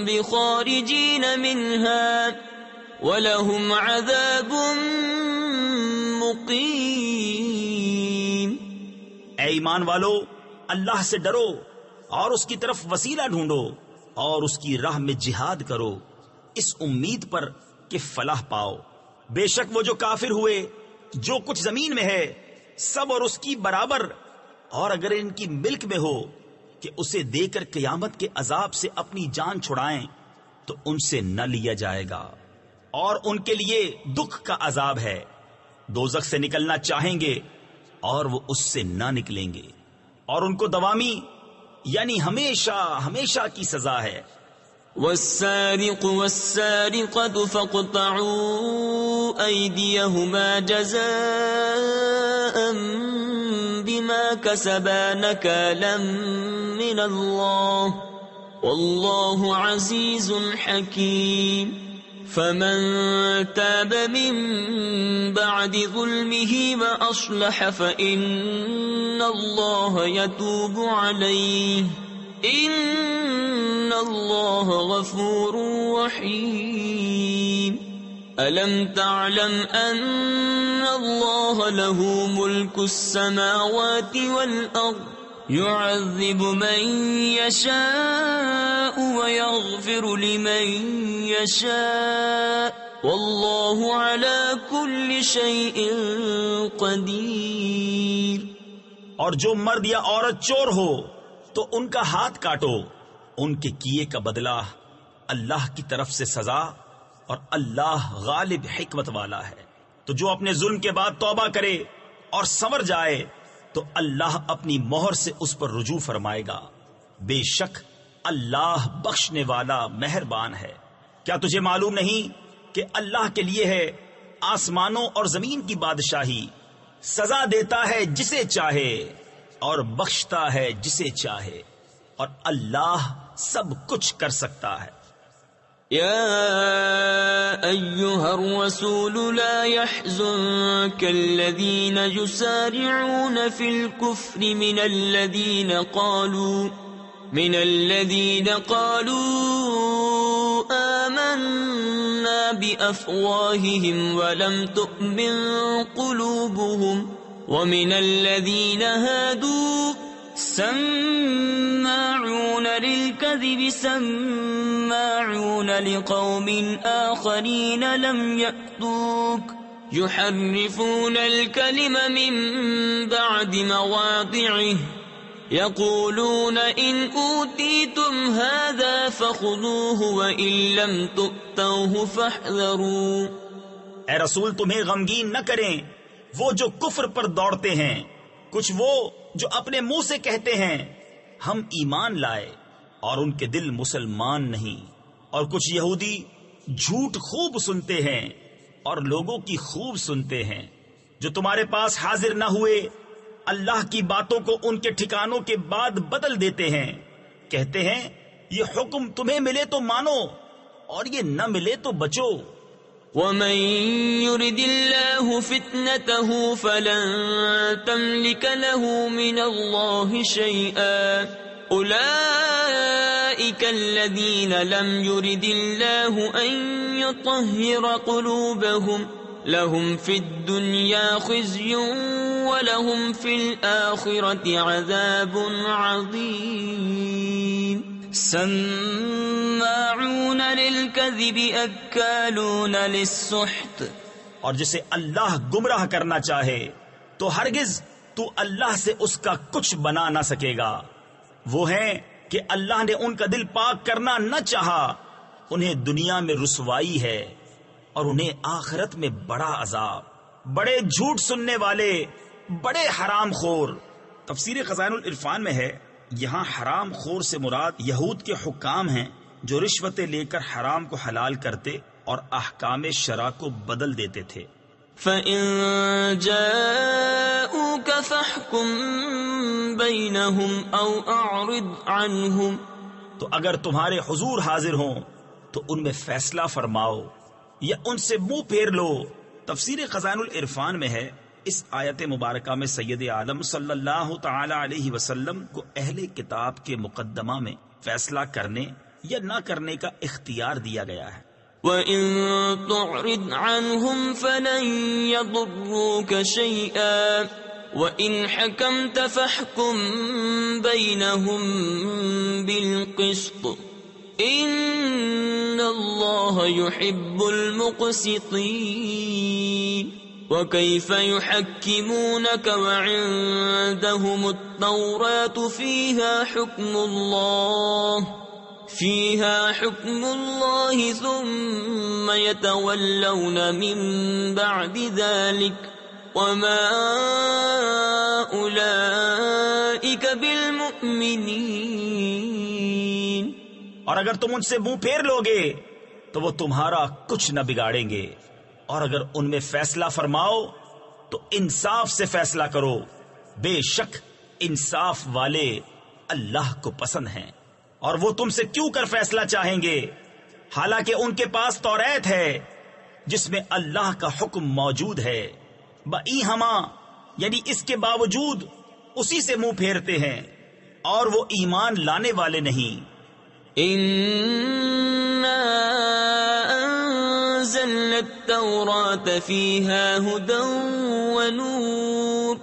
Speaker 1: بخارجين منها ولهم عذاب مقيم۔
Speaker 2: اے ایمان والو، اللہ سے ڈرو اور اس کی طرف وسیلہ ڈھونڈو اور اس کی راہ میں جہاد کرو، اس امید پر کہ فلاح پاؤ۔ بے شک وہ جو کافر ہوئے جو کچھ زمین میں ہے سب اور اس کی برابر، اور اگر ان کی ملک میں ہو کہ اسے دے کر قیامت کے عذاب سے اپنی جان چھڑائیں تو ان سے نہ لیا جائے گا، اور ان کے لیے دکھ کا عذاب ہے۔ دوزخ سے نکلنا چاہیں گے اور وہ اس سے نہ نکلیں گے، اور ان کو دوامی یعنی ہمیشہ ہمیشہ کی سزا ہے۔
Speaker 1: والسارق والسارقة فاقطعوا أيديهما جزاء بما كسبا نكالا من الله والله عزيز حكيم فمن تاب من بعد ظلمه وأصلح فإن الله يتوب عليه إن الله غفور رحيم ألم تعلم أن الله له ملك السماوات والأرض يعذب من يشاء ويغفر لمن يشاء والله على كل شيء قدير.
Speaker 2: اور جو مرد یا عورت چور ہو تو ان کا ہاتھ کاٹو، ان کے کیے کا بدلہ اللہ کی طرف سے سزا، اور اللہ غالب حکمت والا ہے. تو جو اپنے ظلم کے بعد توبہ کرے اور سنور جائے تو اللہ اپنی مہر سے اس پر رجوع فرمائے گا. بے شک اللہ بخشنے والا مہربان ہے. کیا تجھے معلوم نہیں کہ اللہ کے لیے ہے آسمانوں اور زمین کی بادشاہی، سزا دیتا ہے جسے چاہے اور بخشتا ہے جسے چاہے، اور اللہ سب کچھ کر سکتا ہے.
Speaker 1: يا أيها الرسول لا يحزنك الذين يسارعون في الكفر من الذين قالوا آمنا بأفواههم ولم تؤمن قلوبهم ومن الذين هادوا سماعون للكذب سماعون لقوم آخرين لم يأتوك يحرفون الكلم من بعد مواضعه يقولون إن أوتيتم هذا فخذوه وإن لم تؤتوه فاحذروا.
Speaker 2: اے رسول تمہیں غمگین نہ کریں وہ جو کفر پر دوڑتے ہیں، کچھ وہ جو اپنے منہ سے کہتے ہیں ہم ایمان لائے اور ان کے دل مسلمان نہیں، اور کچھ یہودی جھوٹ خوب سنتے ہیں اور لوگوں کی خوب سنتے ہیں، جو تمہارے پاس حاضر نہ ہوئے اللہ کی باتوں کو ان کے ٹھکانوں کے بعد بدل دیتے ہیں، کہتے ہیں یہ حکم تمہیں ملے تو مانو اور یہ نہ ملے تو بچو.
Speaker 1: ومن يرد الله فتنته فلن تملك له من الله شيئا أولئك الذين لم يرد الله أن يطهر قلوبهم لهم في الدنيا خزي ولهم في الآخرة عذاب عظيم. سماعون للكذب اکالون للسحت.
Speaker 2: اور جسے اللہ گمراہ کرنا چاہے تو ہرگز تو اللہ سے اس کا کچھ بنا نہ سکے گا. وہ ہیں کہ اللہ نے ان کا دل پاک کرنا نہ چاہا، انہیں دنیا میں رسوائی ہے اور انہیں آخرت میں بڑا عذاب. بڑے جھوٹ سننے والے، بڑے حرام خور. تفسیر خزائن العرفان میں ہے یہاں حرام خور سے مراد یہود کے حکام ہیں جو رشوتیں لے کر حرام کو حلال کرتے اور احکام شرع کو بدل دیتے تھے.
Speaker 1: فَإِن جَاءُوكَ فَاحْكُم بَيْنَهُمْ أَوْ أَعْرِضْ عَنْهُمْ.
Speaker 2: تو اگر تمہارے حضور حاضر ہوں تو ان میں فیصلہ فرماؤ یا ان سے منہ پھیر لو. تفسیر خزائن العرفان میں ہے اس آیت مبارکہ میں سید عالم صلی اللہ تعالی علیہ وسلم کو اہل کتاب کے مقدمہ میں فیصلہ کرنے یا نہ کرنے کا اختیار دیا گیا ہے.
Speaker 1: وَإِن تُعْرِضْ عَنْهُمْ فَلَن يَضُرُّوكَ شَيْئًا وَإِنْ حَكَمْتَ فَاحْكُم بَيْنَهُم بِالْقِسْطِ إِنَّ اللَّهَ يُحِبُّ الْمُقْسِطِينَ. وَكَيْفَ يُحَكِّمُونَكَ وَعِندَهُمُ التَّوْرَاةُ فِيهَا حُكْمُ اللَّهِ ثُمَّ يَتَوَلَّوْنَ مِن بَعْدِ ذَلِكَ وَمَا أُولَئِكَ بِالْمُؤْمِنِينَ.
Speaker 2: اور اگر تم ان سے منہ پھیر لوگے تو وہ تمہارا کچھ نہ بگاڑیں گے، اور اگر ان میں فیصلہ فرماؤ تو انصاف سے فیصلہ کرو، بے شک انصاف والے اللہ کو پسند ہیں۔ اور وہ تم سے کیوں کر فیصلہ چاہیں گے حالانکہ ان کے پاس توریت ہے جس میں اللہ کا حکم موجود ہے، بئی ہما یعنی اس کے باوجود اسی سے منہ پھیرتے ہیں، اور وہ ایمان لانے والے نہیں۔
Speaker 1: إنا أنزلنا التوراة فيها هدى ونور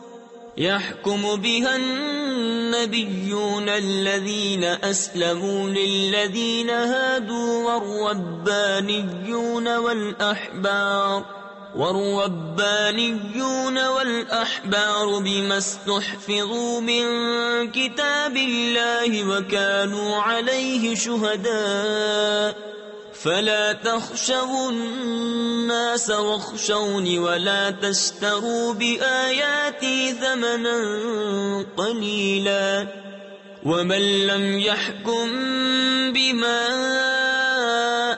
Speaker 1: يحكم بها النبيون الذين أسلموا للذين هادوا والربانيون والأحبار بما استحفظوا من كتاب الله وكانوا عليه شهداء فلا تخشوا الناس واخشوني ولا تشتروا بآياتي ثمنا قليلا ومن لم يحكم بما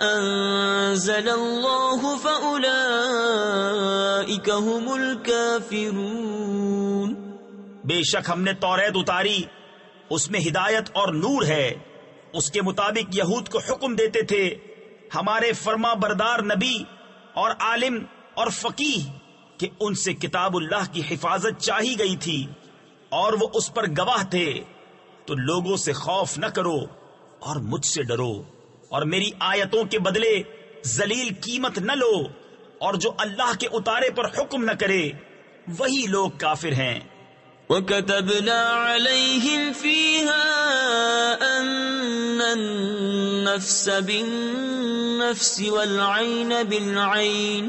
Speaker 1: أنزل الله فأولئك هم الكافرون۔
Speaker 2: بے شک ہم نے توریت اتاری، اس میں ہدایت اور نور ہے، اس کے مطابق یہود کو حکم دیتے تھے ہمارے فرما بردار نبی اور عالم اور فقیہ کہ ان سے کتاب اللہ کی حفاظت چاہی گئی تھی اور وہ اس پر گواہ تھے، تو لوگوں سے خوف نہ کرو اور مجھ سے ڈرو، اور میری آیتوں کے بدلے ذلیل قیمت نہ لو، اور جو اللہ کے اتارے پر حکم نہ کرے وہی لوگ کافر ہیں۔
Speaker 1: وَكَتَبْنَا عَلَيْهِمْ فِيهَا أَنَّ النَّفْسَ بِالنَّفْسِ وَالْعَيْنَ بِالْعَيْنِ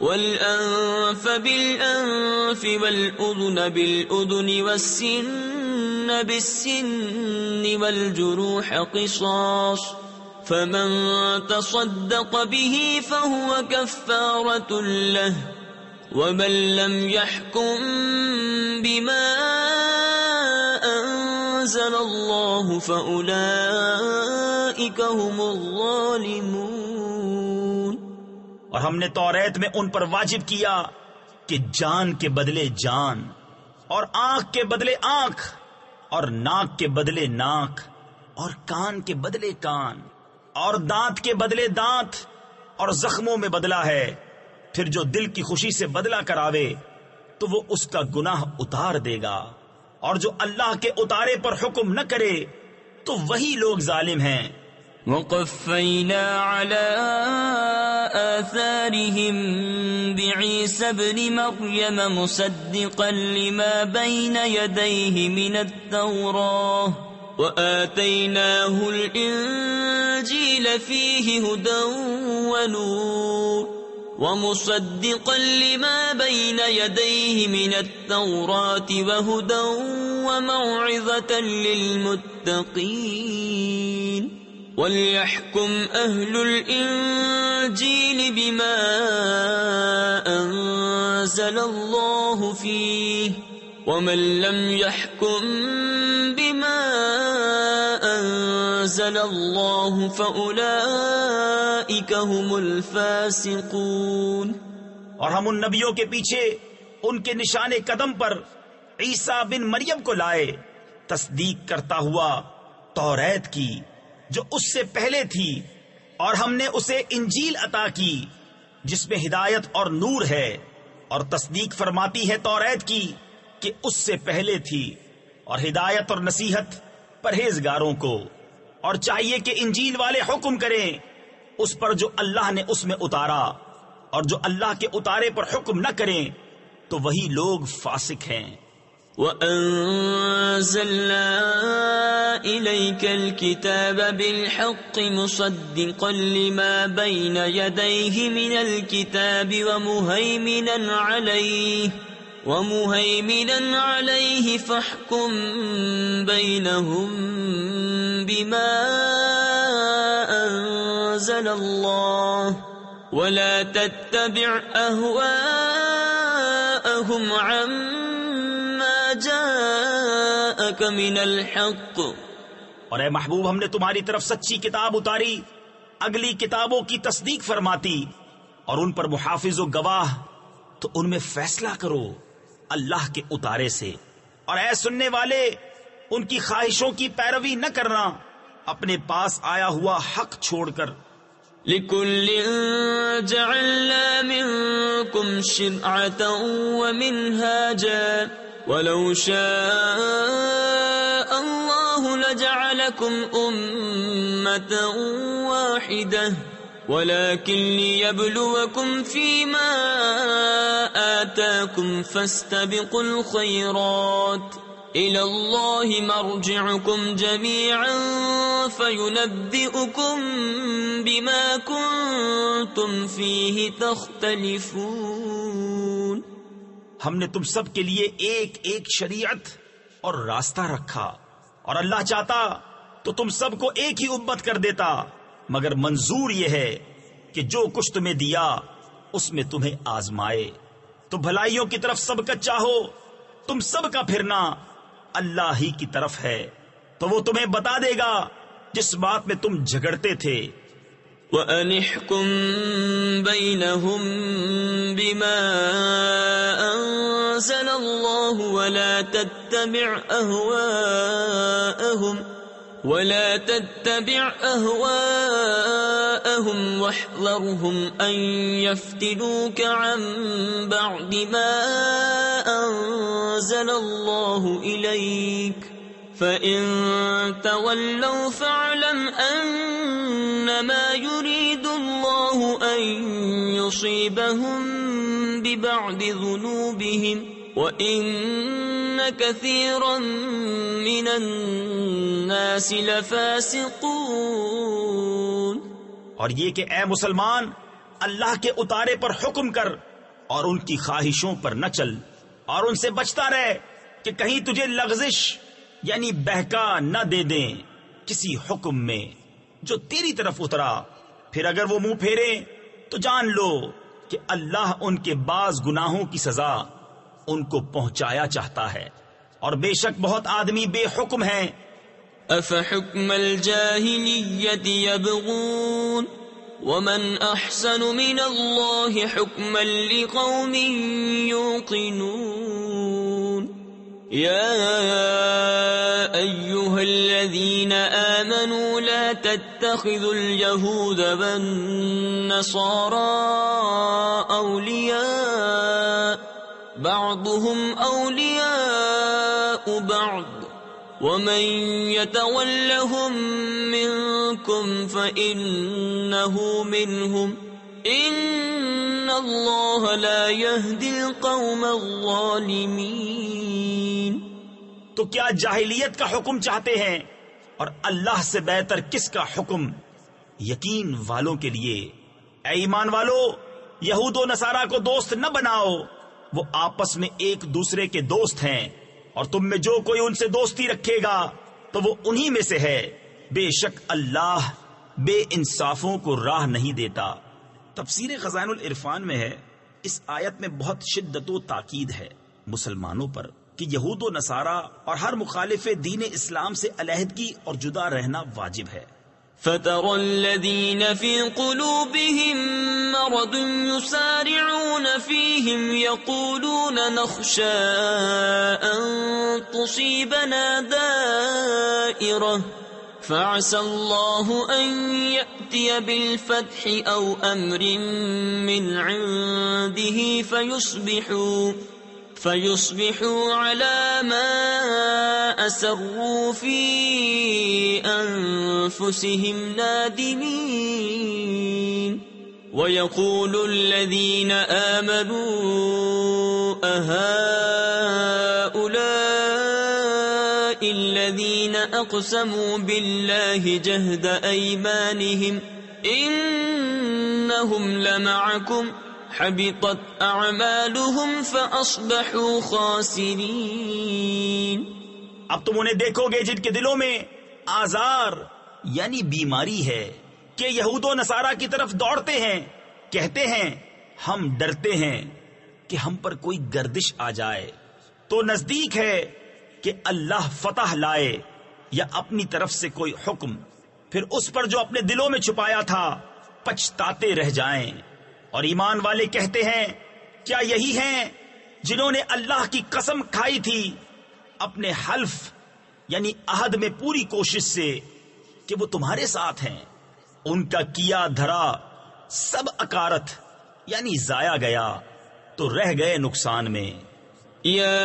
Speaker 1: وَالْأَنفَ بِالْأَنفِ وَالْأُذُنَ بِالْأُذُنِ وَالسِّنَّ بِالسِّنِّ وَالْجُرُوحَ قِصَاصٌ فَمَن تَصَدَّقَ بِهِ فَهُوَ كَفَّارَةٌ لَهُ وَمَن لَّمْ يَحْكُم بِمَا أَنزَلَ اللَّهُ فَأُولَئِكَ هُمُ الظَّالِمُونَ۔
Speaker 2: اور ہم نے توریت میں ان پر واجب کیا کہ جان کے بدلے جان، اور آنکھ کے بدلے آنکھ، اور ناک کے بدلے ناک، اور کان کے بدلے کان، اور دانت کے بدلے دانت، اور زخموں میں بدلہ ہے۔ پھر جو دل کی خوشی سے بدلہ کراوے تو وہ اس کا گناہ اتار دے گا، اور جو اللہ کے اتارے پر حکم نہ کرے تو وہی لوگ ظالم ہیں۔
Speaker 1: وَقَفَّيْنَا عَلَىٰ آثَارِهِم بِعِيسَى ابْنِ مَرْيَمَ مُصَدِّقًا لِمَا بَيْنَ يَدَيْهِ مِنَ التَّوْرَاةِ وَآتَيْنَاهُ الْإِنجِيلَ فِيهِ هُدًى وَنُورٌ وَمُصَدِّقًا لِمَا بَيْنَ يَدَيْهِ مِنَ التَّوْرَاةِ وَهُدًى وَمَوْعِظَةً لِّلْمُتَّقِينَ وَلْيَحْكُمْ أَهْلُ الْإِنجِيلِ بِمَا أَنزَلَ اللَّهُ فِيهِ وَمَن لَّمْ يَحْكُم بِمَا أَنزَلَ اللَّهُ فَأُولَئِكَ هُمُ الْفَاسِقُونَ۔
Speaker 2: اور ہم ان نبیوں کے پیچھے ان کے نشان قدم پر عیسیٰ بن مریم کو لائے، تصدیق کرتا ہوا توریت کی جو اس سے پہلے تھی، اور ہم نے اسے انجیل عطا کی جس میں ہدایت اور نور ہے، اور تصدیق فرماتی ہے توریت کی کہ اس سے پہلے تھی، اور ہدایت اور نصیحت پرہیزگاروں کو۔ اور چاہیے کہ انجیل والے حکم کریں اس پر جو اللہ نے اس میں اتارا، اور جو اللہ کے اتارے پر حکم نہ کریں تو وہی لوگ فاسق ہیں۔
Speaker 1: وَأَنزَلْنَا إِلَيْكَ الْكِتَابَ بِالْحَقِّ مُصَدِّقًا لِمَا بَيْنَ يَدَيْهِ مِنَ الْكِتَابِ وَمُهَيْمِنًا عَلَيْهِ فَاحْكُم بَيْنَهُم بِمَا أَنزَلَ اللَّهُ وَلَا تَتَّبِعْ أَهْوَاءَهُمْ عَمَّا جَاءَكَ مِنَ الْحَقِّ
Speaker 2: اور اے محبوب ہم نے تمہاری طرف سچی کتاب اتاری، اگلی کتابوں کی تصدیق فرماتی اور ان پر محافظ و گواہ، تو ان میں فیصلہ کرو اللہ کے اتارے سے۔ اور اے سننے والے، ان کی خواہشوں کی پیروی نہ کرنا اپنے پاس آیا ہوا حق چھوڑ کر۔
Speaker 1: لِكُلٍّ جَعَلْنَا مِنكُمْ شِرْعَةً وَمِنْهَاجًا وَلَوْ شَاءَ اللَّهُ لَجَعَلَكُمْ أُمَّةً وَاحِدَةً وَلَكِنْ لِيَبْلُوَكُمْ فِيمَا آتَاكُمْ فَاسْتَبِقُوا الْخَيْرَاتِ إِلَى اللَّهِ مَرْجِعُكُمْ جَمِيعًا فَيُنَبِّئُكُمْ بِمَا كُنْتُمْ فِيهِ تَخْتَلِفُونَ۔
Speaker 2: ہم نے تم سب کے لیے ایک ایک شریعت اور راستہ رکھا، اور اللہ چاہتا تو تم سب کو ایک ہی امت کر دیتا، مگر منظور یہ ہے کہ جو کچھ تمہیں دیا اس میں تمہیں آزمائے۔ تو بھلائیوں کی طرف سب کا چاہو، تم سب کا پھرنا اللہ ہی کی طرف ہے، تو وہ تمہیں بتا دے گا جس بات میں تم جھگڑتے تھے۔
Speaker 1: وَأَنِ احْكُم بَيْنَهُم بِمَا أَنزَلَ اللَّهُ وَلَا تَتَّبِعْ أَهْوَاءَهُمْ وَاحْذَرْهُمْ أَن يَفْتِنُوكَ عَن بَعْدِ مَا أَنزَلَ اللَّهُ إِلَيْكَ فَإِن تَوَلَّوْا فَاعْلَمْ أَنَّمَا يُرِيدُ اللَّهُ أَن يُصِيبَهُم بِبَعْضِ ذُنُوبِهِمْ وَإِنَّ كَثِيرًا مِّنَ النَّاسِ لَفَاسِقُونَ۔
Speaker 2: اور یہ کہ اے مسلمان، اللہ کے اتارے پر حکم کر اور ان کی خواہشوں پر نہ چل، اور ان سے بچتا رہ کہ کہیں تجھے لغزش یعنی بہکا نہ دے دیں کسی حکم میں جو تیری طرف اترا، پھر اگر وہ منہ پھیرے تو جان لو کہ اللہ ان کے بعض گناہوں کی سزا ان کو پہنچایا چاہتا ہے، اور بے شک بہت آدمی بے حکم ہیں۔
Speaker 1: أَفَحُكْمَ الْجَاهِلِيَّةِ يَبْغُونَ وَمَنْ أَحْسَنُ مِنَ اللَّهِ حُكْمًا لِقَوْمٍ يُوقِنُونَ۔ يَا أَيُّهَا الَّذِينَ آمَنُوا لَا تَتَّخِذُوا الْيَهُودَ وَالنَّصَارَى أَوْلِيَاءَ بَعْضُهُمْ أَوْلِيَاءُ بَعْضٍ وَمَن يَتَوَلَّهُم مِّنكُمْ فَإِنَّهُ مِنْهُمْ إِنَّ اللَّهَ لَا يَهْدِي الْقَوْمَ الظَّالِمِينَ۔
Speaker 2: تو کیا جاہلیت کا حکم چاہتے ہیں؟ اور اللہ سے بہتر کس کا حکم یقین والوں کے لیے؟ اے ایمان والو، یہود و نصارہ کو دوست نہ بناؤ، وہ آپس میں ایک دوسرے کے دوست ہیں، اور تم میں جو کوئی ان سے دوستی رکھے گا تو وہ انہی میں سے ہے۔ بے شک اللہ بے انصافوں کو راہ نہیں دیتا۔ تفسیر خزائن العرفان میں ہے، اس آیت میں بہت شدت و تاکید ہے مسلمانوں پر کہ یہود و نصارہ اور ہر مخالف دین اسلام سے علیحدگی اور جدا رہنا واجب ہے۔
Speaker 1: فَتَرَى الَّذِينَ فِي قُلُوبِهِم مَّرَضٌ يُسَارِعُونَ فِيهِمْ يَقُولُونَ نَخْشَىٰ أَن تُصِيبَنَا دَائِرَةٌ فَعَسَى اللَّهُ أَن يَأْتِيَ بِالْفَتْحِ أَوْ أَمْرٍ مِّنْ عِندِهِ فَيُصْبِحُوا عَلَىٰ مَا أَسَرُّوا فِي أَنفُسِهِمْ نَادِمِينَ وَيَقُولُ الَّذِينَ آمَنُوا أَهَٰؤُلَاءِ الَّذِينَ أَقْسَمُوا بِاللَّهِ جَهْدَ أَيْمَانِهِمْ إِنَّهُمْ لَمَعَكُمْ حبطت اعمالهم فاصبحوا خاسرین۔
Speaker 2: اب تم انہیں دیکھو گے جن کے دلوں میں آزار یعنی بیماری ہے کہ یہود و نصارہ کی طرف دوڑتے ہیں، کہتے ہیں ہم ڈرتے ہیں کہ ہم پر کوئی گردش آ جائے، تو نزدیک ہے کہ اللہ فتح لائے، یا اپنی طرف سے کوئی حکم، پھر اس پر جو اپنے دلوں میں چھپایا تھا پچھتاتے رہ جائیں۔ اور ایمان والے کہتے ہیں کیا یہی ہیں جنہوں نے اللہ کی قسم کھائی تھی اپنے حلف یعنی عہد میں پوری کوشش سے کہ وہ تمہارے ساتھ ہیں، ان کا کیا دھرا سب اکارت یعنی ضائع گیا تو رہ گئے نقصان میں۔
Speaker 1: يا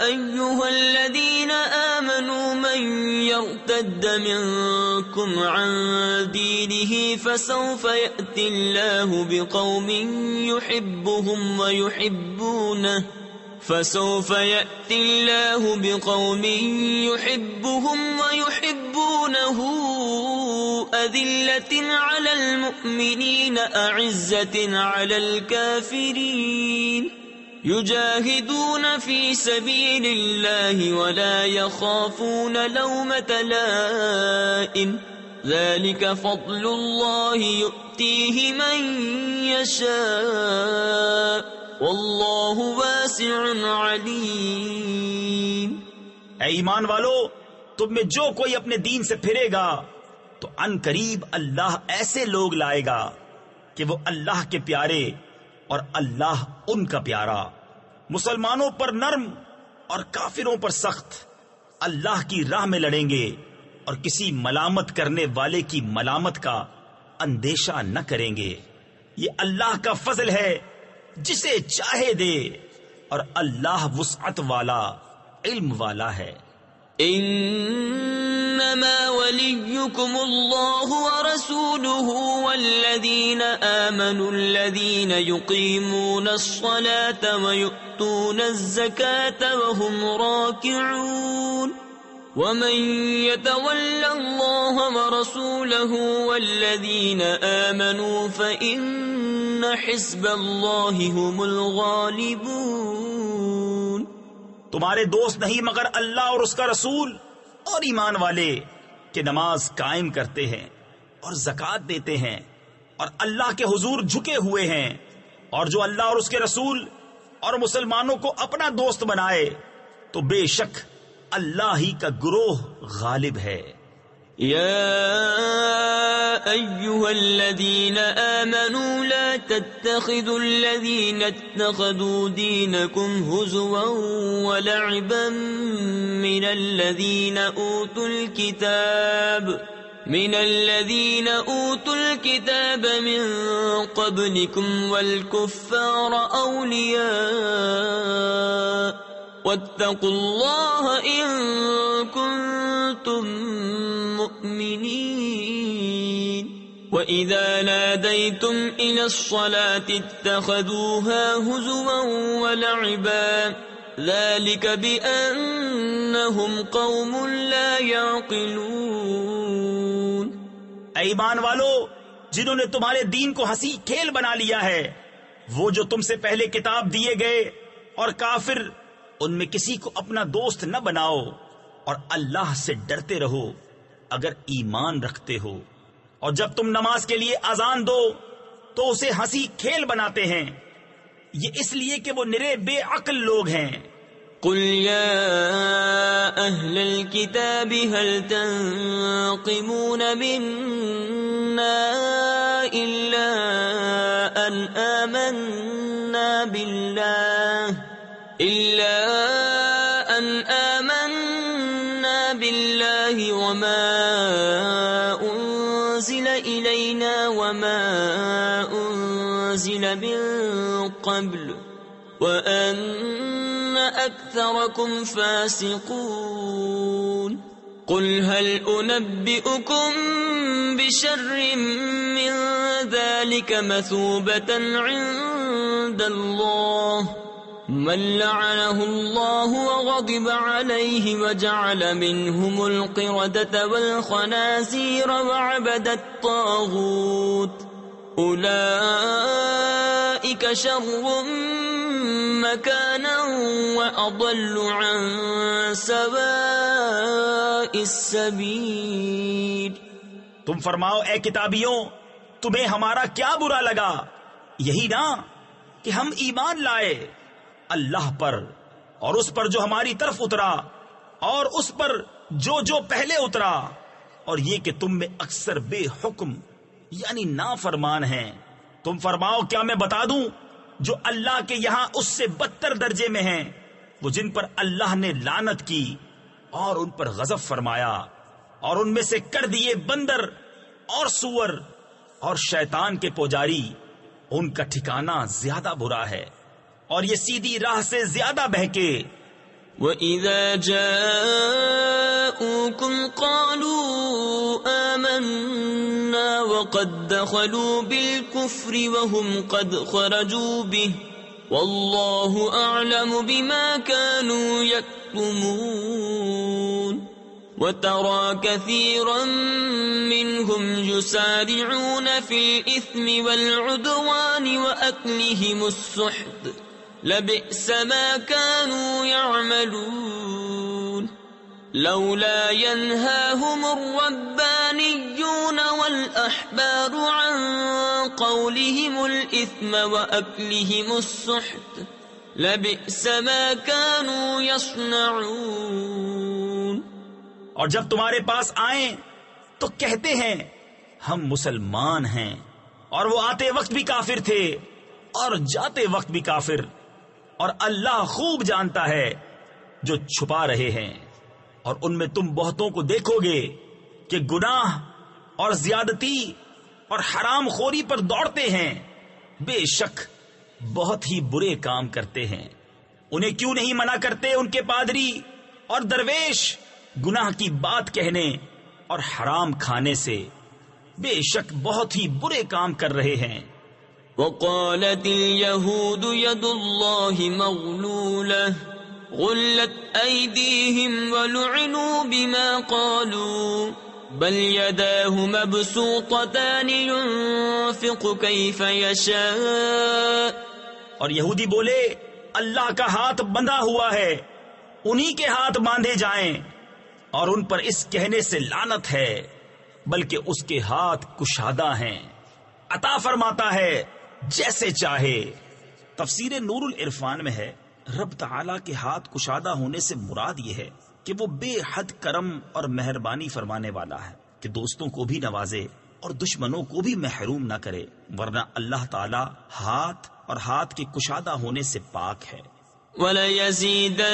Speaker 1: أيها الذين آمنوا من يرتد منكم عن دينه فسوف يأتي الله بقوم يحبهم ويحبونه أذلة على المؤمنين أعزة على الكافرين يجاهدون في سبيل الله ولا يخافون لومة لائم ذلك فضل الله يؤتيه من يشاء واللہ واسع علیم۔
Speaker 2: اے ایمان والو، تم میں جو کوئی اپنے دین سے پھرے گا تو ان قریب اللہ ایسے لوگ لائے گا کہ وہ اللہ کے پیارے اور اللہ ان کا پیارا، مسلمانوں پر نرم اور کافروں پر سخت، اللہ کی راہ میں لڑیں گے اور کسی ملامت کرنے والے کی ملامت کا اندیشہ نہ کریں گے۔ یہ اللہ کا فضل ہے جسے چاہے دے، اور اللہ وسعت والا علم والا ہے۔
Speaker 1: انما وليكم الله ورسوله والذين آمنوا الذين يقيمون الصلاة ويؤتون الزكاة وهم راكعون ومن يتول الله ورسوله والذين آمنوا فإن حزب الله هم الغالبون۔
Speaker 2: تمہارے دوست نہیں مگر اللہ اور اس کا رسول اور ایمان والے کہ نماز قائم کرتے ہیں اور زکوٰۃ دیتے ہیں اور اللہ کے حضور جھکے ہوئے ہیں، اور جو اللہ اور اس کے رسول اور مسلمانوں کو اپنا دوست بنائے تو بے شک اللہ ہی کا گروہ غالب ہے۔
Speaker 1: يا أيها الذين آمنوا لا تتخذوا الذين اتخذوا دينكم هزوا ولعبا من الذين أوتوا الكتاب من قبلكم والكفار أولياء واتقوا الله إن كنتم مؤمنين۔ وإذا ناديتم إلى الصلاة اتخذوها هزوا ولعبا ذلك بأنهم قوم لا يعقلون۔
Speaker 2: اے ایمان والو، جنہوں نے تمہارے دین کو ہنسی کھیل بنا لیا ہے، وہ جو تم سے پہلے کتاب دیے گئے، اور کافر ان میں کسی کو اپنا دوست نہ بناؤ، اور اللہ سے ڈرتے رہو اگر ایمان رکھتے ہو، اور جب تم نماز کے لیے اذان دو تو اسے ہنسی کھیل بناتے ہیں، یہ اس لیے کہ وہ نرے بے عقل لوگ ہیں۔
Speaker 1: قل يا أهل الكتاب هل تنقمون منا إلا أن آمنا بالله وما أنزل إلينا وما أنزل من قبل وأن أكثركم فاسقون۔ قل هل أنبئكم بشر من ذلك مثوبة عند الله من لعنه الله وغضب عليه وجعل منهم القردة والخنازير وعبد الطاغوت أولئك شر مكانا وأضل عن سواء السبيل۔
Speaker 2: تم فرماؤ اے کتابیوں، تمہیں ہمارا کیا برا لگا؟ یہی نا کہ ہم ایمان لائے اللہ پر اور اس پر جو ہماری طرف اترا، اور اس پر جو پہلے اترا، اور یہ کہ تم میں اکثر بے حکم یعنی نافرمان ہیں۔ تم فرماؤ کیا میں بتا دوں جو اللہ کے یہاں اس سے بدتر درجے میں ہیں، وہ جن پر اللہ نے لعنت کی اور ان پر غضب فرمایا، اور ان میں سے کر دیے بندر اور سور اور شیطان کے پجاری، ان کا ٹھکانہ زیادہ برا ہے اور یہ سیدھی راہ سے زیادہ بہکے۔
Speaker 1: وَإِذَا جَاءُوكُمْ قَالُوا آمَنَّا وَقَدْ دَخَلُوا بِالْكُفْرِ وَهُمْ قَدْ خَرَجُوا بِهِ وَاللَّهُ أَعْلَمُ بِمَا كَانُوا يَكْتُمُونَ وَتَرَى كَثِيرًا مِّنْهُمْ يُسَارِعُونَ فِي الْإِثْمِ وَالْعُدْوَانِ وَأَكْلِهِمُ السُّحْتَ لَبِئْسَ مَا كَانُوا يَعْمَلُونَ لَوْلَا يَنْهَاهُمُ الرَّبَّانِيُّونَ وَالْأَحْبَارُ عَنْ قَوْلِهِمُ الْإِثْمَ وَأَكْلِهِمُ السُّحْتَ لَبِئْسَ مَا كَانُوا يَصْنَعُونَ۔
Speaker 2: اور جب تمہارے پاس آئیں تو کہتے ہیں ہم مسلمان ہیں، اور وہ آتے وقت بھی کافر تھے اور جاتے وقت بھی کافر، اور اللہ خوب جانتا ہے جو چھپا رہے ہیں۔ اور ان میں تم بہتوں کو دیکھو گے کہ گناہ اور زیادتی اور حرام خوری پر دوڑتے ہیں، بے شک بہت ہی برے کام کرتے ہیں۔ انہیں کیوں نہیں منع کرتے ان کے پادری اور درویش گناہ کی بات کہنے اور حرام کھانے سے؟ بے شک بہت ہی برے کام کر رہے ہیں۔
Speaker 1: وقالت اليهود يد الله مغلولة غلت أيديهم ولعنوا بما قالوا بل يداه مبسوطتان ينفق كيف يشاء۔
Speaker 2: اور یہودی بولے اللہ کا ہاتھ بندھا ہوا ہے، انہی کے ہاتھ باندھے جائیں، اور ان پر اس کہنے سے لعنت ہے، بلکہ اس کے ہاتھ کشادہ ہیں، عطا فرماتا ہے جیسے چاہے۔ تفسیر نور العرفان میں ہے رب تعالیٰ کے ہاتھ کشادہ ہونے سے مراد یہ ہے کہ وہ بے حد کرم اور مہربانی فرمانے والا ہے کہ دوستوں کو بھی نوازے اور دشمنوں کو بھی محروم نہ کرے، ورنہ اللہ تعالیٰ ہاتھ اور ہاتھ کے کشادہ ہونے سے پاک ہے۔
Speaker 1: وَلَيَزِيدَنَّ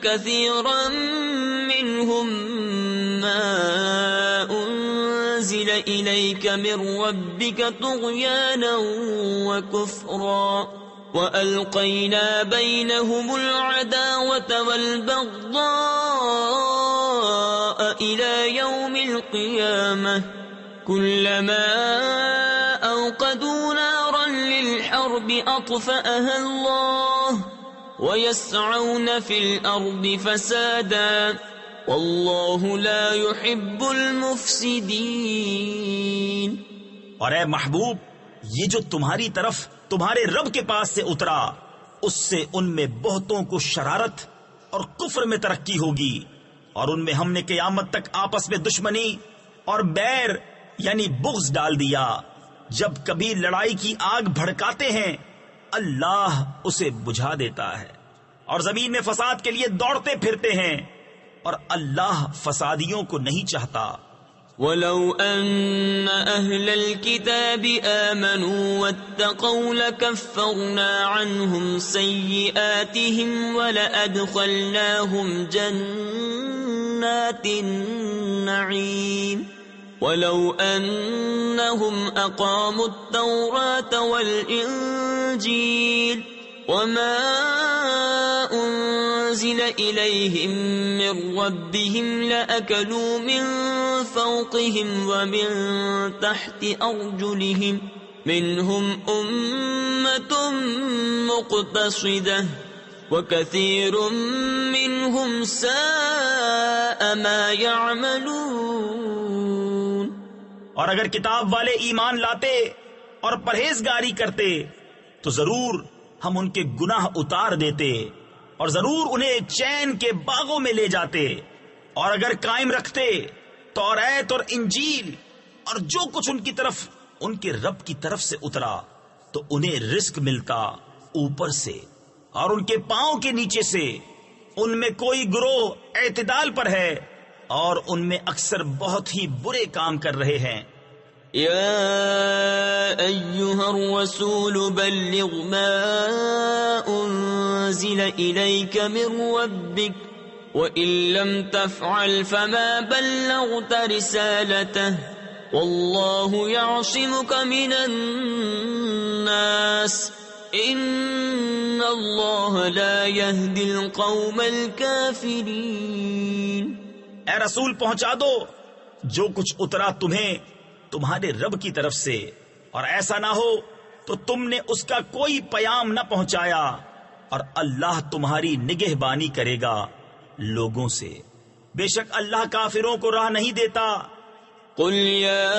Speaker 1: كَثِيرًا مِّنْهُمْ مَا أُنزِلَ إِلَيْكَ مِن رَّبِّكَ طُغْيَانًا وَكُفْرًا وَأَلْقَيْنَا بَيْنَهُمُ الْعَدَاوَةَ وَالْبَغْضَاءَ إِلَى يَوْمِ الْقِيَامَةِ كُلَّمَا أَوْقَدُوا نَارًا لِلْحَرْبِ أَطْفَأَهَا اللَّهُ وَيَسْعَوْنَ فِي الْأَرْضِ فَسَادًا وَاللَّهُ لَا يُحِبُّ الْمُفْسِدِينَ۔
Speaker 2: اور اے محبوب، یہ جو تمہاری طرف تمہارے رب کے پاس سے اترا، اس سے ان میں بہتوں کو شرارت اور کفر میں ترقی ہوگی، اور ان میں ہم نے قیامت تک آپس میں دشمنی اور بیر یعنی بغض ڈال دیا۔ جب کبھی لڑائی کی آگ بھڑکاتے ہیں اللہ اسے بجھا دیتا ہے، اور زمین میں فساد کے لیے دوڑتے پھرتے ہیں، اور اللہ فسادیوں کو نہیں چاہتا۔
Speaker 1: وَلَوْ أَنَّ أَهْلَ الْكِتَابِ آمَنُوا وَاتَّقَوْا لَكَفَّرْنَا عَنْهُمْ سَيِّئَاتِهِمْ وَلَأَدْخَلْنَاهُمْ جَنَّاتِ النَّعِيمِ وَلَوْ أَنَّهُمْ أَقَامُوا التَّوْرَاةَ وَالْإِنْجِيلَ وَمَا أُنزِلَ إِلَيْهِمْ مِنْ رَبِّهِمْ لَأَكَلُوا مِنْ فَوْقِهِمْ وَمِنْ تَحْتِ أَرْجُلِهِمْ مِنْهُمْ أُمَّةٌ مُقْتَصِدَةٌ وَكَثِيرٌ مِّنْهُمْ سَاءَ مَا يَعْمَلُونَ۔
Speaker 2: اور اگر کتاب والے ایمان لاتے اور پرہیزگاری کرتے تو ضرور ہم ان کے گناہ اتار دیتے، اور ضرور انہیں چین کے باغوں میں لے جاتے، اور اگر قائم رکھتے توریت اور انجیل اور جو کچھ ان کی طرف ان کے رب کی طرف سے اترا تو انہیں رزق ملتا اوپر سے اور ان کے پاؤں کے نیچے سے، ان میں کوئی گروہ اعتدال پر ہے اور ان میں اکثر بہت ہی برے کام کر رہے ہیں۔
Speaker 1: يا أيها الرسول بلغ ما أنزل إليك من ربك وإن لم تفعل فما بلغت رسالته والله يعصمك من الناس إن الله لا يهدي القوم الكافرين۔
Speaker 2: اے رسول پہنچا دو جو کچھ اترا تمہیں تمہارے رب کی طرف سے، اور ایسا نہ ہو تو تم نے اس کا کوئی پیام نہ پہنچایا، اور اللہ تمہاری نگہبانی کرے گا لوگوں سے، بے شک اللہ کافروں کو راہ نہیں دیتا۔
Speaker 1: قل يا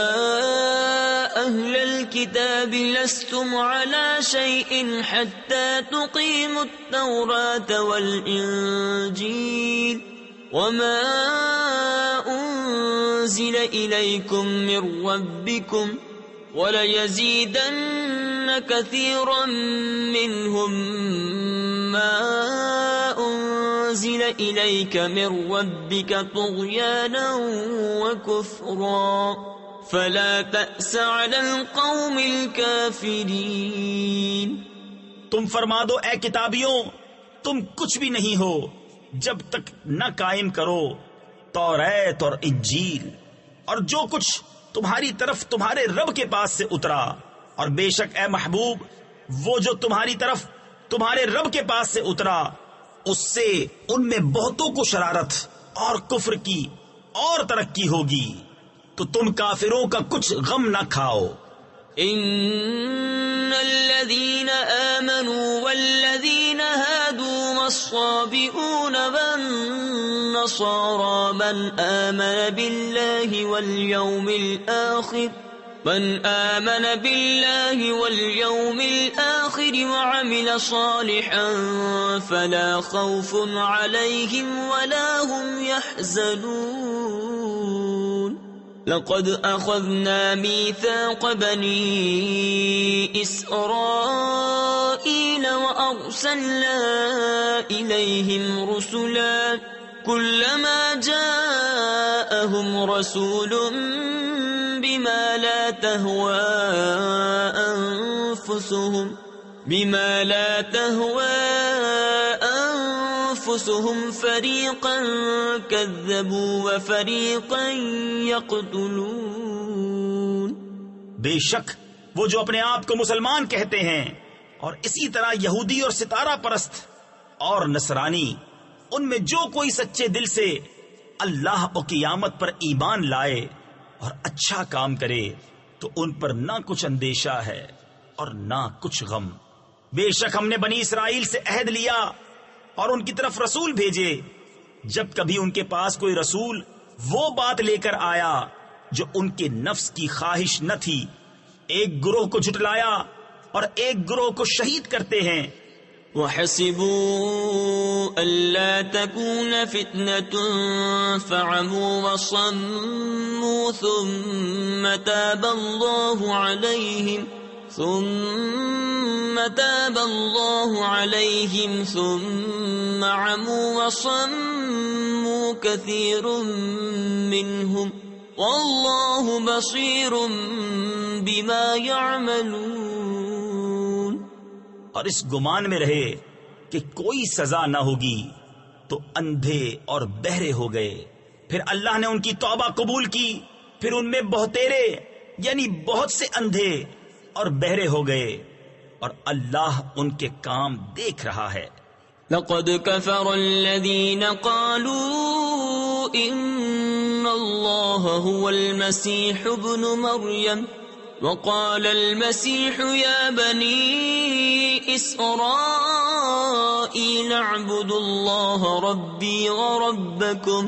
Speaker 1: أهل الكتاب لستم على شيء حتى تقيموا التوراة والإنجيل وما أنزل إليكم من ربكم وليزيدن كثيرا منهم ما أنزل إليك من ربك طغيانا وكفرا فلا تأس على القوم الكافرين۔
Speaker 2: تم فرما دو اے کتابیوں، تم کچھ بھی نہیں ہو جب تک نہ قائم کرو توریت اور انجیل اور جو کچھ تمہاری طرف تمہارے رب کے پاس سے اترا، اور بے شک اے محبوب وہ جو تمہاری طرف تمہارے رب کے پاس سے اترا اس سے ان میں بہتوں کو شرارت اور کفر کی اور ترقی ہوگی، تو تم کافروں کا کچھ غم نہ کھاؤ۔
Speaker 1: ان الذين آمنوا والذين هادوا والصابئون والنصارى من آمن بالله واليوم الآخر وعمل صالحا فلا خوف عليهم ولا هم يحزنون۔ لقد أخذنا ميثاق بني إسرائيل وأرسلنا إليهم رسلا كلما جاءهم رسول بما لا تهوى أنفسهم فريقا كذبوا وفريقا يقتلون۔
Speaker 2: بے شک وہ جو اپنے آپ کو مسلمان کہتے ہیں اور اسی طرح یہودی اور ستارہ پرست اور نصرانی، ان میں جو کوئی سچے دل سے اللہ اور قیامت پر ایمان لائے اور اچھا کام کرے تو ان پر نہ کچھ اندیشہ ہے اور نہ کچھ غم۔ بے شک ہم نے بنی اسرائیل سے عہد لیا اور ان کی طرف رسول بھیجے، جب کبھی ان کے پاس کوئی رسول وہ بات لے کر آیا جو ان کے نفس کی خواہش نہ تھی، ایک گروہ کو جھٹلایا اور ایک گروہ کو شہید کرتے ہیں۔
Speaker 1: وَحَسِبُوا أَلَّا تَكُونَ فِتْنَةٌ فَعَمُوا وَصَمُّوا ثُمَّ تَابَ اللَّهُ عَلَيْهِمْ ثُمَّ عَمُوا وَصَمُّوا كَثِيرٌ مِّنْهُمْ وَاللَّهُ بَصِيرٌ بِمَا يَعْمَلُونَ۔
Speaker 2: اور اس گمان میں رہے کہ کوئی سزا نہ ہوگی تو اندھے اور بہرے ہو گئے، پھر اللہ نے ان کی توبہ قبول کی، پھر ان میں بہتیرے یعنی بہت سے اندھے اور بہرے ہو گئے، اور اللہ ان کے کام دیکھ رہا ہے۔
Speaker 1: لقد كفر الذين قالوا إن الله هو المسيح ابن مريم وقال المسيح يا بني إسرائيل اعبدوا الله ربي وربكم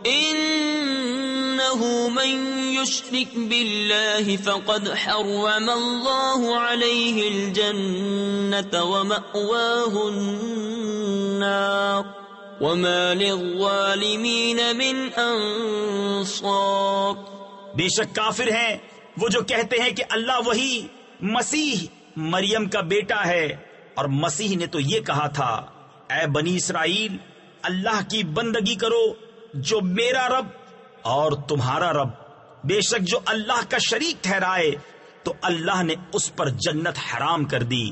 Speaker 1: إنه من يشرك بالله فقد حرم الله عليه الجنة ومأواه النار وما للظالمين من أنصار۔
Speaker 2: بے شک کافر ہیں وہ جو کہتے ہیں کہ اللہ وہی مسیح مریم کا بیٹا ہے، اور مسیح نے تو یہ کہا تھا اے بنی اسرائیل اللہ کی بندگی کرو جو میرا رب اور تمہارا رب، بے شک جو اللہ کا شریک ٹھہرائے تو اللہ نے اس پر جنت حرام کر دی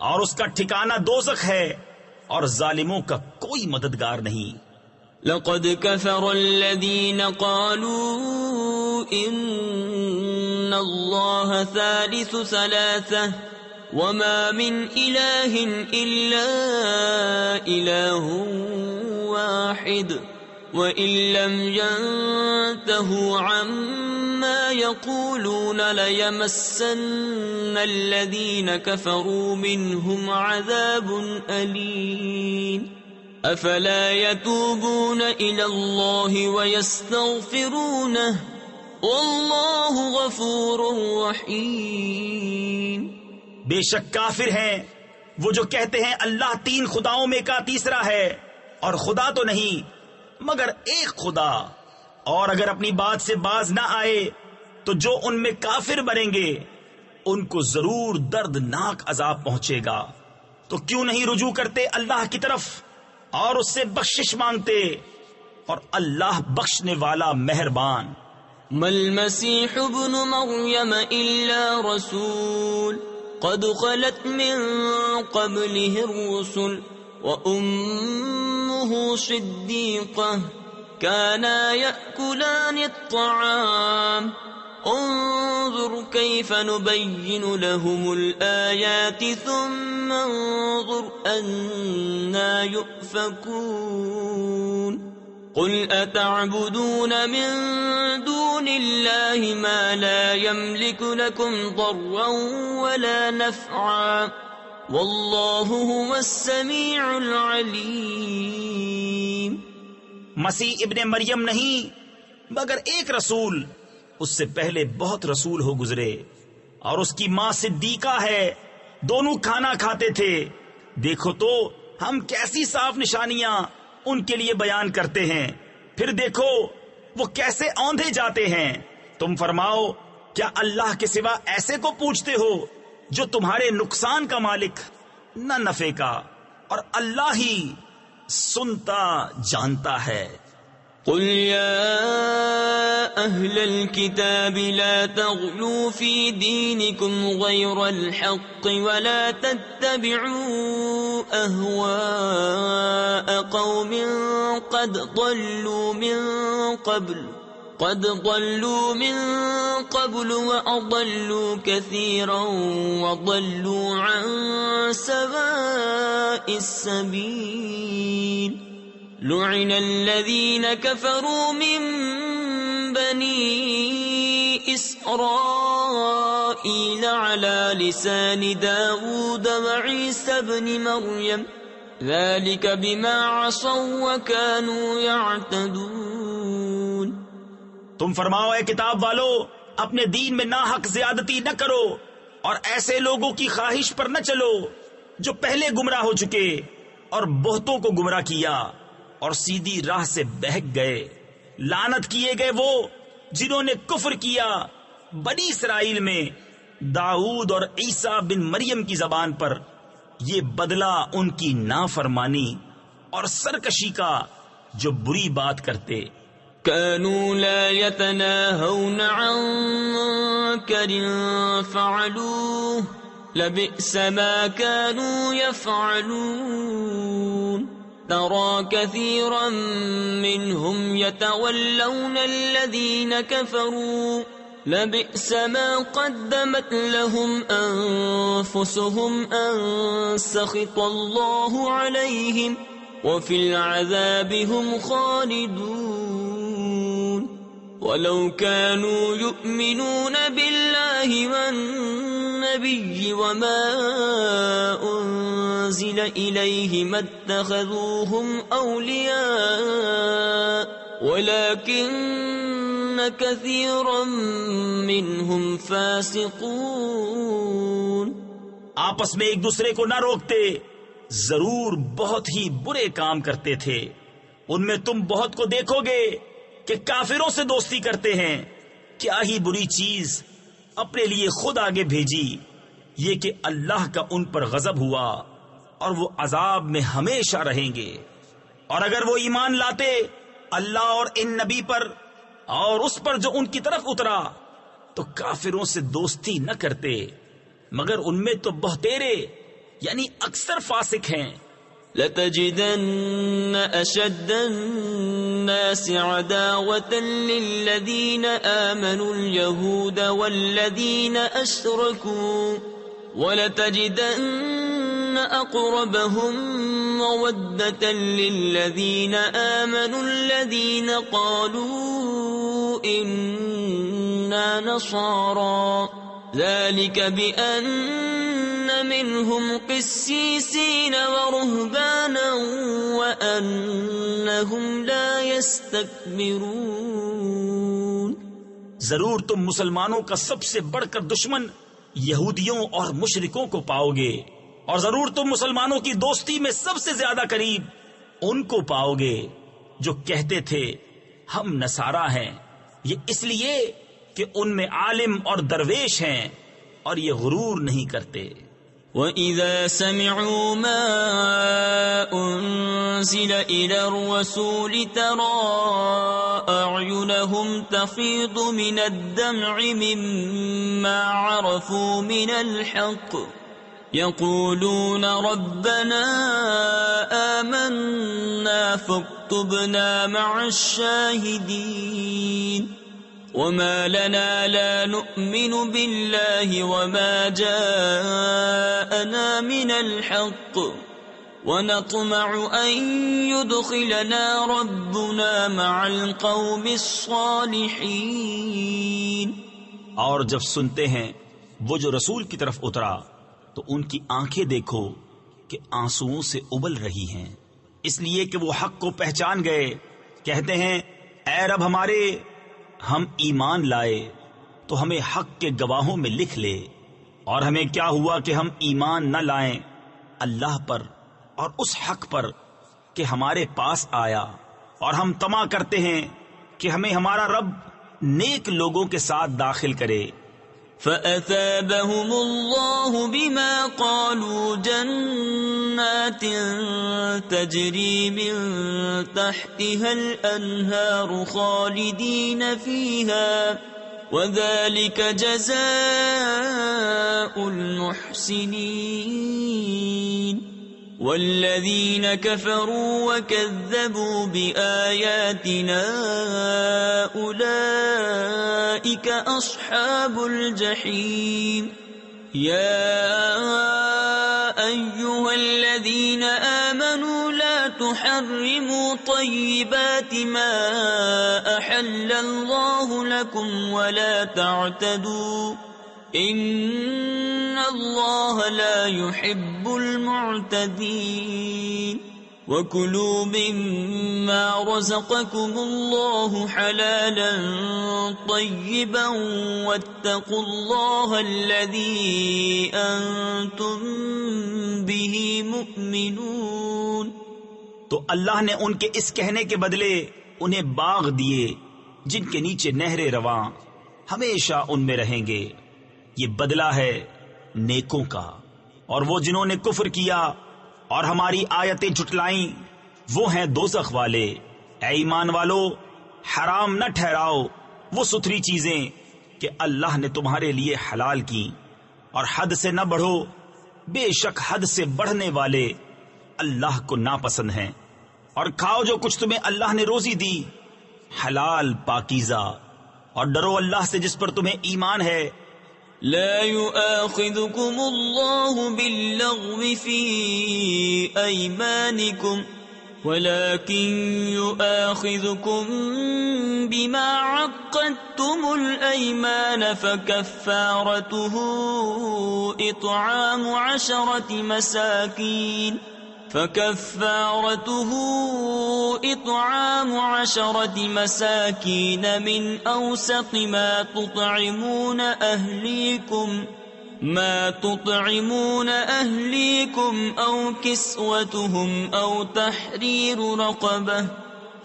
Speaker 2: اور اس کا ٹھکانہ دوزخ ہے، اور ظالموں کا کوئی مددگار نہیں۔
Speaker 1: لقد كفر الذين قالوا إن الله ثالث ثلاثة وما من إله إلا إله واحد وإن لم ينتهوا عما يقولون ليمسن الذين كفروا منهم عذاب أليم افلا يتوبون الى الله ويستغفرونه والله غفور رحيم۔
Speaker 2: بے شک کافر ہیں وہ جو کہتے ہیں اللہ تین خداؤں میں کا تیسرا ہے، اور خدا تو نہیں مگر ایک خدا، اور اگر اپنی بات سے باز نہ آئے تو جو ان میں کافر بنیں گے ان کو ضرور دردناک عذاب پہنچے گا۔ تو کیوں نہیں رجوع کرتے اللہ کی طرف اور اس سے بخشش مانگتے، اور اللہ بخشنے والا مہربان۔
Speaker 1: ما المسيح ابن مريم إلا رسول قد خلت من قبله الرسل وأمه صديقة كانا يأكلان الطعام انظر كيف نبين لهم الآيات ثم انظر أنا يؤفكون قل أتعبدون من دون الله ما لا يملك لكم ضرا ولا نفعا والله هو السميع العليم۔
Speaker 2: مسیح ابن مریم نہیں مگر ایک رسول، اس سے پہلے بہت رسول ہو گزرے، اور اس کی ماں صدیقہ ہے، دونوں کھانا کھاتے تھے۔ دیکھو تو ہم کیسی صاف نشانیاں ان کے لیے بیان کرتے ہیں، پھر دیکھو وہ کیسے اوندھے جاتے ہیں۔ تم فرماؤ کیا اللہ کے سوا ایسے کو پوچھتے ہو جو تمہارے نقصان کا مالک نہ نفع کا، اور اللہ ہی سنتا جانتا ہے۔
Speaker 1: قل يا أهل الكتاب لا تغلوا في دينكم غير الحق ولا تتبعوا أهواء قوم قد ضلوا من قبل وأضلوا كثيرا وضلوا عن سواء السبيل لعن الذين كفروا من بني إسرائيل على لسان داود وعيسى بن مريم ذلك بما عصوا وكانوا يعتدون۔
Speaker 2: تم فرماؤ اے کتاب والو، اپنے دین میں ناحق زیادتی نہ کرو، اور ایسے لوگوں کی خواہش پر نہ چلو جو پہلے گمراہ ہو چکے اور بہتوں کو گمراہ کیا اور سیدھی راہ سے بہک گئے۔ لعنت کیے گئے وہ جنہوں نے کفر کیا بنی اسرائیل میں داؤد اور عیسیٰ بن مریم کی زبان پر، یہ بدلہ ان کی نافرمانی اور سرکشی کا جو بری بات کرتے۔
Speaker 1: كانوا لا يتناهون عن منكر فعلوه لبئس ما كانوا يفعلون ترى كثيرا منهم يتولون الذين كفروا لبئس ما قدمت لهم أنفسهم أن سخط الله عليهم وفي العذاب هم خالدون ولو كانوا يؤمنون بالله والنبي وما أنزل إليه ما اتخذوهم أولياء ولكن كثيرا منهم فاسقون۔
Speaker 2: آپس میں ایک دوسرے کو نہ روکتے، ضرور بہت ہی برے کام کرتے تھے۔ ان میں تم بہت کو دیکھو گے کہ کافروں سے دوستی کرتے ہیں۔ کیا ہی بری چیز اپنے لیے خود آگے بھیجی، یہ کہ اللہ کا ان پر غضب ہوا اور وہ عذاب میں ہمیشہ رہیں گے۔ اور اگر وہ ایمان لاتے اللہ اور ان نبی پر اور اس پر جو ان کی طرف اترا تو کافروں سے دوستی نہ کرتے، مگر ان میں تو بہتیرے یعنی اکثر فاسق ہیں۔
Speaker 1: لَتَجِدَنَّ أَشَدَّ النَّاسِ عَدَاوَةً لِلَّذِينَ آمَنُوا الْيَهُودَ وَالَّذِينَ أَشْرَكُوا وَلَتَجِدَنَّ أَقْرَبَهُم مَّوَدَّةً لِلَّذِينَ آمَنُوا الَّذِينَ قَالُوا إِنَّا نَصَارَىٰ ذَلِكَ بِأَنَّ مِنْهُمْ قِسِّيسِينَ وَرُهْبَانًا وَأَنَّهُمْ لَا يَسْتَكْبِرُونَ۔
Speaker 2: ضرور تم مسلمانوں کا سب سے بڑھ کر دشمن یہودیوں اور مشرکوں کو پاؤ گے، اور ضرور تم مسلمانوں کی دوستی میں سب سے زیادہ قریب ان کو پاؤ گے جو کہتے تھے ہم نصارہ ہیں، یہ اس لیے کہ ان میں عالم اور درویش ہیں اور یہ غرور نہیں کرتے۔
Speaker 1: وَإِذَا سَمِعُوا مَا أُنزِلَ إِلَى الرَّسُولِ تَرَىٰ أَعْيُنَهُمْ تَفِيضُ مِنَ الدَّمْعِ مِمَّا عَرَفُوا مِنَ الْحَقِّ يَقُولُونَ رَبَّنَا آمَنَّا فَاكْتُبْنَا مَعَ الشَّاهِدِينَ۔ وما لنا لا نؤمن بالله وما جاءنا من الحق ونطمع أن يدخلنا ربنا مع القوم الصالحين۔
Speaker 2: اور جب سنتے ہیں وہ جو رسول کی طرف اترا تو ان کی آنکھیں دیکھو کہ آنسوؤں سے ابل رہی ہیں، اس لیے کہ وہ حق کو پہچان گئے، کہتے ہیں اے رب ہمارے، ہم ایمان لائے تو ہمیں حق کے گواہوں میں لکھ لے، اور ہمیں کیا ہوا کہ ہم ایمان نہ لائیں اللہ پر اور اس حق پر کہ ہمارے پاس آیا، اور ہم طمع کرتے ہیں کہ ہمیں ہمارا رب نیک لوگوں کے ساتھ داخل کرے۔
Speaker 1: فَأَثَابَهُمُ اللَّهُ بِمَا قَالُوا جَنَّاتٍ تَجْرِي مِن تَحْتِهَا الْأَنْهَارُ خَالِدِينَ فِيهَا وَذَلِكَ جَزَاءُ الْمُحْسِنِينَ۔ وَالَّذِينَ كَفَرُوا وَكَذَّبُوا بِآيَاتِنَا أُولَئِكَ أَصْحَابُ الْجَحِيمِ۔ يَا أَيُّهَا الَّذِينَ آمَنُوا لَا تُحَرِّمُوا طَيِّبَاتِ مَا أَحَلَّ اللَّهُ لَكُمْ وَلَا تَعْتَدُوا إِنَّ اللَّهَ لَا يُحِبُّ الْمُعْتَدِينَ۔ وَكُلُوا مِمَّا رَزَقَكُمُ اللَّهُ حَلَالًا طَيِّبًا وَاتَّقُوا اللَّهَ الَّذِي أَنتُم بِهِ مُؤْمِنُونَ۔
Speaker 2: تو اللہ نے ان کے اس کہنے کے بدلے انہیں باغ دیے جن کے نیچے نہریں رواں ہمیشہ ان میں رہیں گے، یہ بدلہ ہے نیکوں کا، اور وہ جنہوں نے کفر کیا اور ہماری آیتیں جھٹلائیں وہ ہیں دوزخ والے۔ اے ایمان والو، حرام نہ ٹھہراؤ وہ ستھری چیزیں کہ اللہ نے تمہارے لیے حلال کی، اور حد سے نہ بڑھو، بے شک حد سے بڑھنے والے اللہ کو ناپسند ہیں، اور کھاؤ جو کچھ تمہیں اللہ نے روزی دی حلال پاکیزہ، اور ڈرو اللہ سے جس پر تمہیں ایمان ہے۔
Speaker 1: لا يؤاخذكم الله باللغو في أيمانكم ولكن يؤاخذكم بما عقدتم الأيمان فكفارته إطعام عشرة مساكين من أوسط ما تطعمون أهليكم أو كسوتهم أو تحرير رقبة،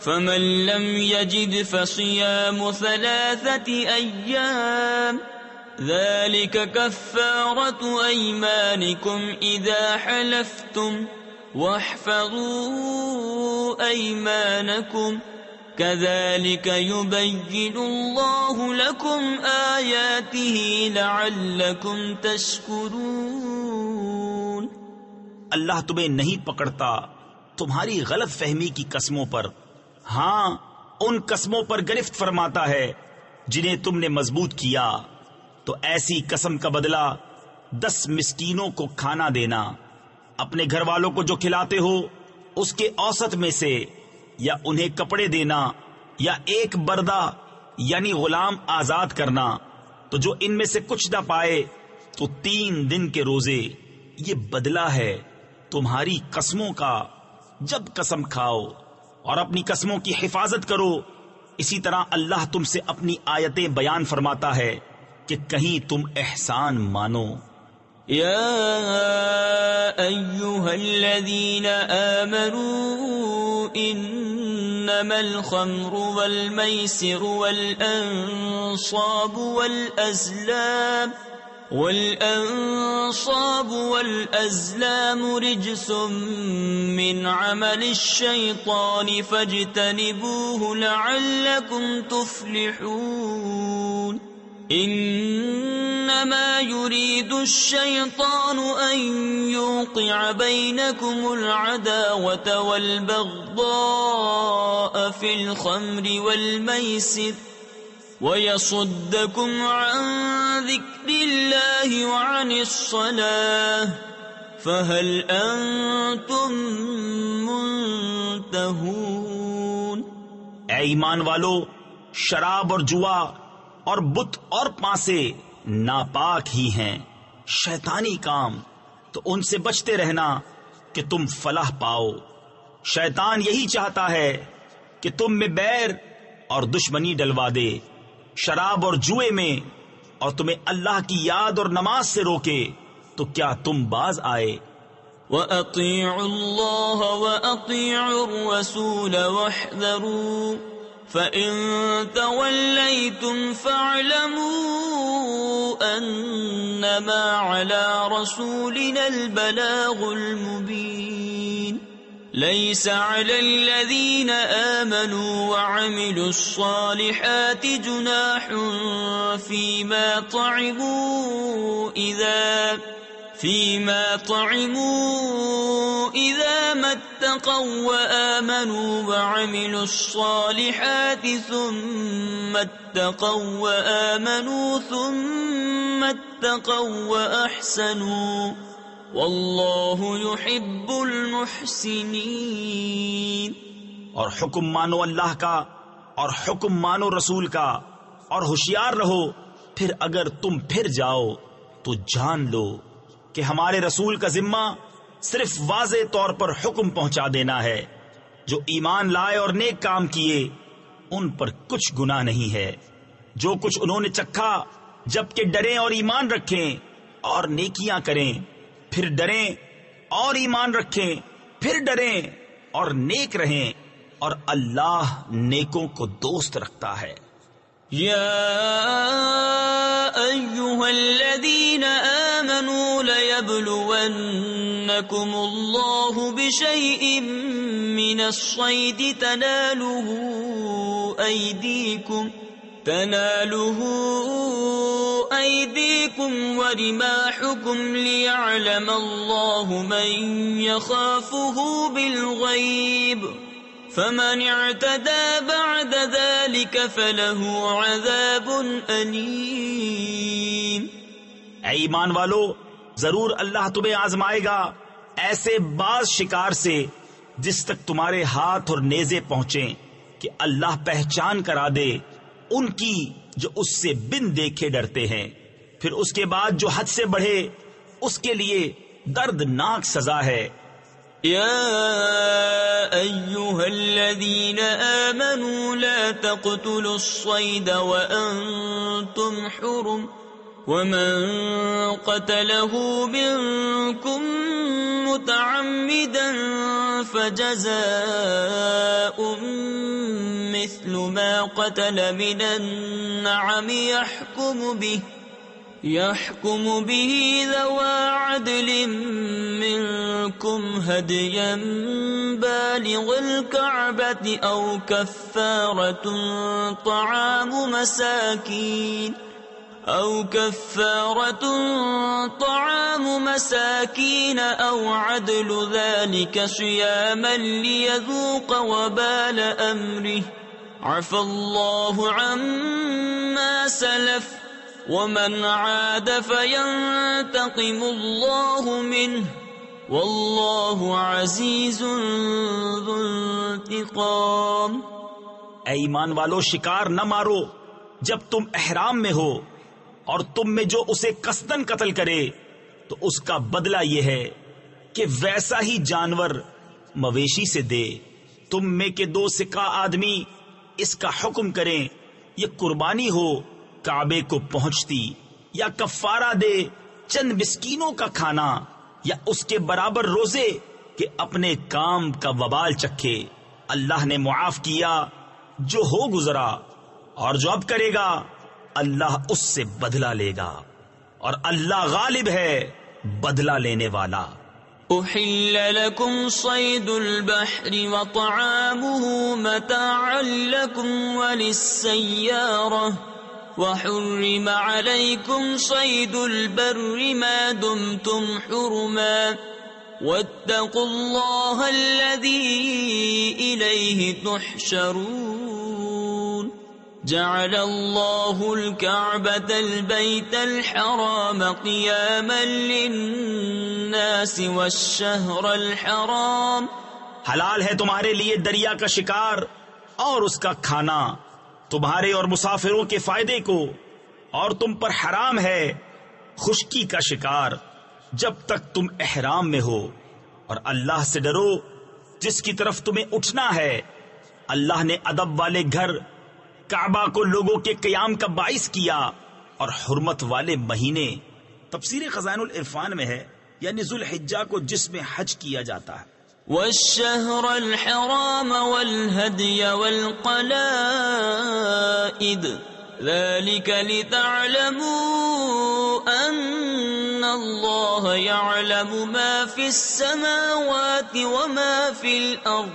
Speaker 1: فمن لم يجد فصيام 3 أيام ذلك كفارة أيمانكم إذا حلفتم، واحفظوا أيمانكم كذلك يبين الله لكم آياته لعلكم تشكرون۔
Speaker 2: اللہ تمہیں نہیں پکڑتا تمہاری غلط فہمی کی قسموں پر، ہاں ان قسموں پر گرفت فرماتا ہے جنہیں تم نے مضبوط کیا، تو ایسی قسم کا بدلہ 10 مسکینوں کو کھانا دینا، اپنے گھر والوں کو جو کھلاتے ہو اس کے اوسط میں سے، یا انہیں کپڑے دینا، یا ایک بردہ یعنی غلام آزاد کرنا، تو جو ان میں سے کچھ نہ پائے تو 3 دن کے روزے۔ یہ بدلہ ہے تمہاری قسموں کا جب قسم کھاؤ، اور اپنی قسموں کی حفاظت کرو۔ اسی طرح اللہ تم سے اپنی آیتیں بیان فرماتا ہے کہ کہیں تم احسان مانو۔
Speaker 1: یا ایھا الذین آمنوا انما الخمر والمیسر والأنصاب والأزلام رجس من عمل الشيطان فاجتنبوه لعلكم تفلحون۔ انما يريد الشيطان ان يوقع بينكم العداوة والبغضاء في الخمر والميسر وَيَصُدَّكُمْ عَنْ ذِكْرِ اللَّهِ وَعَنِ الصَّلَاةِ فَهَلْ أَنْتُمْ مُنْتَهُونَ۔
Speaker 2: اے ایمان والو، شراب اور جوا اور بت اور پانسے ناپاک ہی ہیں، شیطانی کام، تو ان سے بچتے رہنا کہ تم فلاح پاؤ۔ شیطان یہی چاہتا ہے کہ تم میں بیر اور دشمنی ڈلوا دے شراب اور جوئے میں، اور تمہیں اللہ کی یاد اور نماز سے روکے، تو کیا تم باز آئے؟
Speaker 1: وَأَطِيعُوا اللَّهَ وَأَطِيعُوا الرَّسُولَ وَاحْذَرُوا فَإِن تَوَلَّيْتُمْ فَاعْلَمُوا أَنَّمَا عَلَى رَسُولِنَا الْبَلَاغُ الْمُبِينُ۔ ليس على الذين آمنوا وعملوا الصالحات جناح فيما طعموا إذا ما اتقوا وآمنوا وعملوا الصالحات ثم اتقوا وآمنوا ثم اتقوا وأحسنوا واللہ یحب المحسنین۔
Speaker 2: اور حکم مانو اللہ کا اور حکم مانو رسول کا، اور ہوشیار رہو، پھر اگر تم پھر جاؤ تو جان لو کہ ہمارے رسول کا ذمہ صرف واضح طور پر حکم پہنچا دینا ہے۔ جو ایمان لائے اور نیک کام کیے ان پر کچھ گناہ نہیں ہے۔ جو کچھ انہوں نے چکھا جبکہ ڈریں اور ایمان رکھیں اور نیکیاں کریں، پھر ڈریں اور ایمان رکھیں، پھر ڈریں اور نیک رہیں، اور اللہ نیکوں کو دوست رکھتا ہے۔
Speaker 1: یا ایھا الذین آمنوا ليبلونکم اللہ بشیء من الصید تنالہ ایدیکم ورماحکم لیعلم اللہ من یخافہ بالغیب فمن اعتدى بعد ذلك فلہ عذاب الیم۔
Speaker 2: اے ایمان والو، ضرور اللہ تمہیں آزمائے گا ایسے باز شکار سے جس تک تمہارے ہاتھ اور نیزے پہنچیں، کہ اللہ پہچان کرا دے ان کی جو اس سے بن دیکھے ڈرتے ہیں، پھر اس کے بعد جو حد سے بڑھے اس کے لیے دردناک سزا ہے۔
Speaker 1: یا ایھا الذین آمنوا لا تقتلوا الصید وانتم حرم ومن قتله منكم متعمدا فجزاء مثل ما قتل من النعم يحكم به ذوى عدل منكم هديا بالغ الكعبة أو كفارة طعام مساكين أو عدل ذلك صياما ليذوق وبال أمره عفى الله عما سلف ومن عاد فينتقم الله منه والله عزيز ذو انتقام۔
Speaker 2: اے ایمان والو، شکار نہ مارو جب تم احرام میں ہو، اور تم میں جو اسے قصدن قتل کرے تو اس کا بدلہ یہ ہے کہ ویسا ہی جانور مویشی سے دے۔ تم میں کے 2 سکہ آدمی اس کا حکم کریں، یہ قربانی ہو کعبے کو پہنچتی، یا کفارہ دے چند مسکینوں کا کھانا، یا اس کے برابر روزے کہ اپنے کام کا وبال چکھے۔ اللہ نے معاف کیا جو ہو گزرا، اور جو اب کرے گا اللہ اس سے بدلہ لے گا، اور اللہ غالب ہے بدلہ لینے والا۔
Speaker 1: أحل لكم صيد البحر وطعامه متاعا لكم وللسيارة وحرم عليكم صيد البر ما دمتم حرما واتقوا الله الذي إليه تحشرون جعل الله الكعبة البيت الحرام قياما للناس والشهر الحرام۔
Speaker 2: حلال ہے تمہارے لیے دریا کا شکار اور اس کا کھانا تمہارے اور مسافروں کے فائدے کو، اور تم پر حرام ہے خشکی کا شکار جب تک تم احرام میں ہو، اور اللہ سے ڈرو جس کی طرف تمہیں اٹھنا ہے۔ اللہ نے ادب والے گھر کعبہ کو لوگوں کے قیام کا باعث کیا، اور حرمت والے مہینے تفسیر خزائن العرفان میں ہے، یعنی ذو الحجہ کو جس میں حج کیا جاتا ہے۔
Speaker 1: والشهر الحرام والهدي والقلائد ذلك لتعلموا أن الله يعلم ما في السماوات وما في الأرض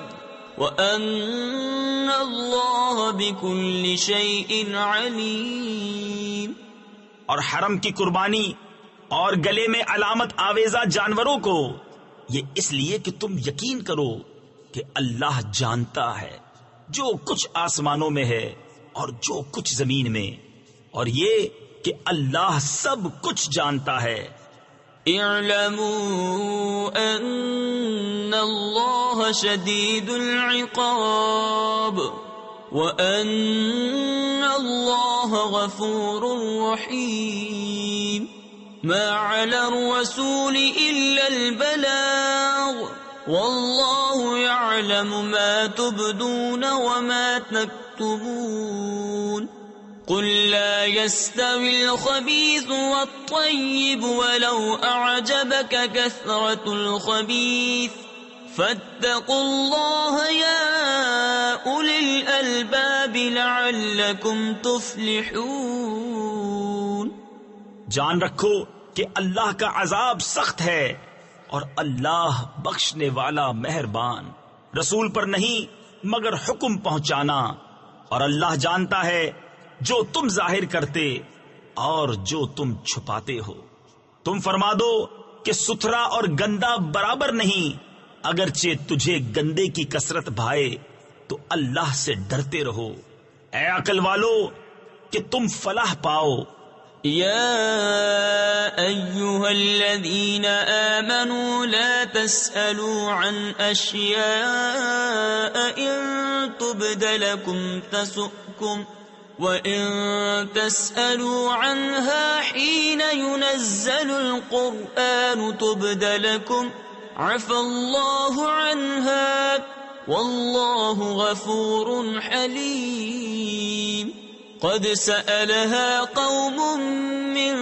Speaker 1: وَأَنَّ اللَّهَ بِكُلِّ شَيْءٍ عَلِيمٌ۔
Speaker 2: اور حرم کی قربانی اور گلے میں علامت آویزہ جانوروں کو یہ اس لیے کہ تم یقین کرو کہ اللہ جانتا ہے جو کچھ آسمانوں میں ہے اور جو کچھ زمین میں، اور یہ کہ اللہ سب کچھ جانتا ہے۔
Speaker 1: اعلموا ان اللہ شدید العقاب وان اللہ غفور رحیم۔ ما علی الرسول الا البلاغ واللہ یعلم ما تبدون وما تکتمون۔ قل لا يستوي الخبيث والطيب ولو أعجبك كثرة الخبيث فاتقوا الله يا أولي الألباب لعلكم تفلحون۔
Speaker 2: جان رکھو کہ اللہ کا عذاب سخت ہے اور اللہ بخشنے والا مہربان۔ رسول پر نہیں مگر حکم پہنچانا، اور اللہ جانتا ہے جو تم ظاہر کرتے اور جو تم چھپاتے ہو۔ تم فرما دو کہ ستھرا اور گندا برابر نہیں، اگرچہ تجھے گندے کی کثرت بھائے تو اللہ سے ڈرتے رہو۔ اے عقل والو کہ تم فلاح پاؤ۔
Speaker 1: یا ایھا الذین آمنوا لا تسألوا عن اشیاء ان تبد لکم تسؤکم وَإِن تَسْأَلُوا عَنْهَا حِينَ يُنَزَّلُ الْقُرْآنُ تُبْدَ لَكُمْ عَفَى اللَّهُ عَنْهَا وَاللَّهُ غَفُورٌ حَلِيمٌ۔ قَدْ سَأَلَهَا قَوْمٌ مِّن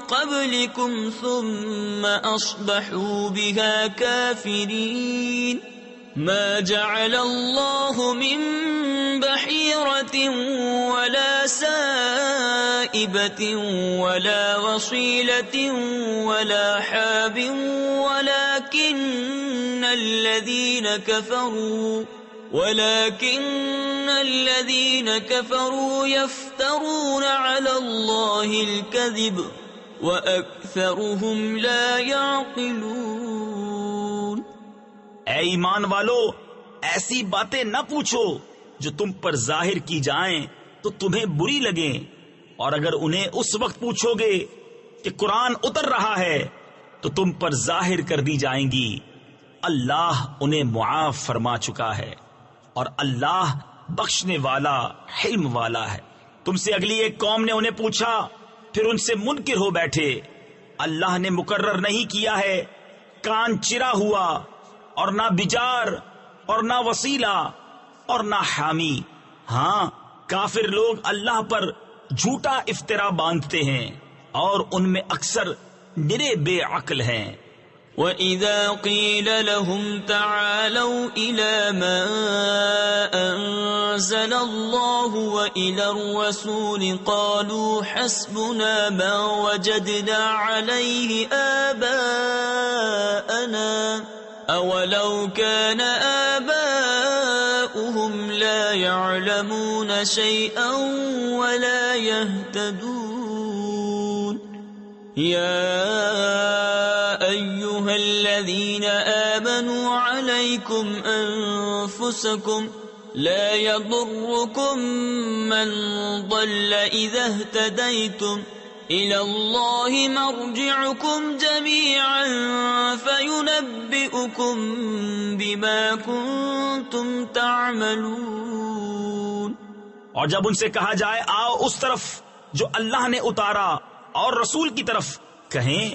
Speaker 1: قَبْلِكُمْ ثُمَّ أَصْبَحُوا بِهَا كَافِرِينَ۔ ما جعل الله من بحيرة ولا سائبة سائبة ولا وصيلة ولا حاب ولكن الذين كفروا يفترون على الله الكذب وأكثرهم لا يعقلون۔
Speaker 2: اے ایمان والو، ایسی باتیں نہ پوچھو جو تم پر ظاہر کی جائیں تو تمہیں بری لگیں، اور اگر انہیں اس وقت پوچھو گے کہ قرآن اتر رہا ہے تو تم پر ظاہر کر دی جائیں گی۔ اللہ انہیں معاف فرما چکا ہے، اور اللہ بخشنے والا حلم والا ہے۔ تم سے اگلی ایک قوم نے انہیں پوچھا، پھر ان سے منکر ہو بیٹھے۔ اللہ نے مقرر نہیں کیا ہے کان چرا ہوا، اور نہ بجار، اور نہ وسیلہ، اور نہ حامی۔ ہاں، کافر لوگ اللہ پر جھوٹا افطرا باندھتے ہیں، اور ان میں اکثر نرے بے عقل ہیں۔
Speaker 1: وَإِذَا قِيلَ لَهُمْ تَعَالَوْا إِلَى مَا أَنزَلَ اللَّهُ وَإِلَى الرَّسُولِ قَالُوا حَسْبُنَا مَا وَجَدْنَا عَلَيْهِ آبَاءَنَا أَوَلَوْ كَانَ آبَاؤُهُمْ لَا يَعْلَمُونَ شَيْئًا وَلَا يَهْتَدُونَ۔ أيها الذين آمنوا عليكم أنفسكم لا يضركم من ضل إذا اهتديتم إلى الله مرجعكم جميعا فينبئكم بما كنتم تعملون۔
Speaker 2: اور جب ان سے کہا جائے آؤ اس طرف جو اللہ نے اتارا اور رسول کی طرف، کہیں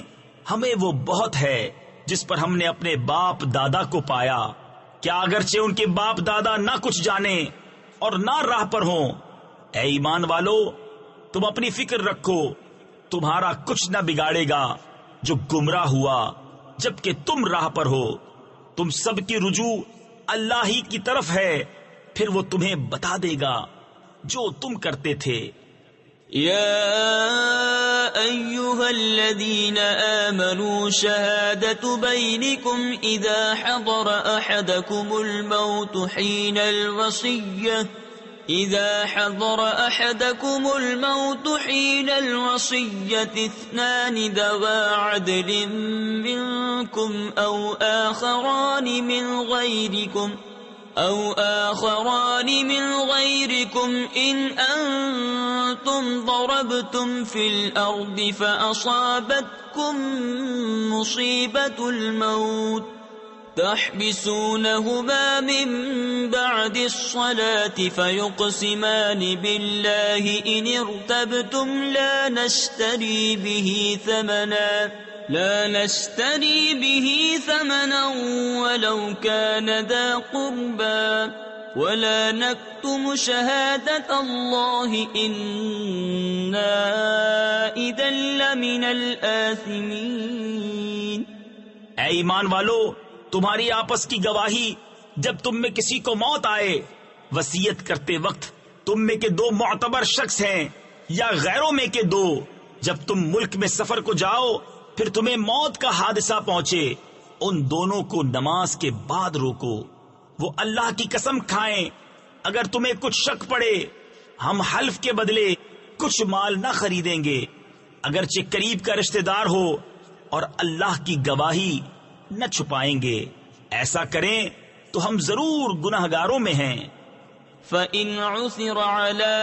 Speaker 2: ہمیں وہ بہت ہے جس پر ہم نے اپنے باپ دادا کو پایا، کیا اگرچہ ان کے باپ دادا نہ کچھ جانے اور نہ راہ پر ہوں۔ اے ایمان والو، تم اپنی فکر رکھو، تمہارا کچھ نہ بگاڑے گا جو گمراہ ہوا جبکہ تم راہ پر ہو۔ تم سب کی رجوع اللہ ہی کی طرف ہے، پھر وہ تمہیں بتا دے گا جو تم کرتے تھے۔
Speaker 1: يا أيها الذين آمنوا شهادة بينكم إذا حضر أحدكم الموت حين الوصية اثنان ذوى عدل منكم أو آخران من غيركم إن أنتم ضربتم في الأرض فأصابتكم مصيبة الموت تحبسونهما من بعد الصلاة فيقسمان بالله إن ارتبتم لا نشتري به ثمنا ولو كان ذا قربى ولا نكتم شهادة الله إنا إذا لمن الآثمين۔
Speaker 2: اے ایمان والو، تمہاری آپس کی گواہی جب تم میں کسی کو موت آئے، وصیت کرتے وقت تم میں کے دو معتبر شخص ہیں یا غیروں میں کے دو، جب تم ملک میں سفر کو جاؤ پھر تمہیں موت کا حادثہ پہنچے، ان دونوں کو نماز کے بعد روکو، وہ اللہ کی قسم کھائیں اگر تمہیں کچھ شک پڑے ہم حلف کے بدلے کچھ مال نہ خریدیں گے، اگرچہ قریب کا رشتہ دار ہو، اور اللہ کی گواہی نہ چھپائیں گے، ایسا کریں تو ہم ضرور گناہگاروں میں ہیں۔
Speaker 1: فَإِنْ عُثِرَ عَلَىٰ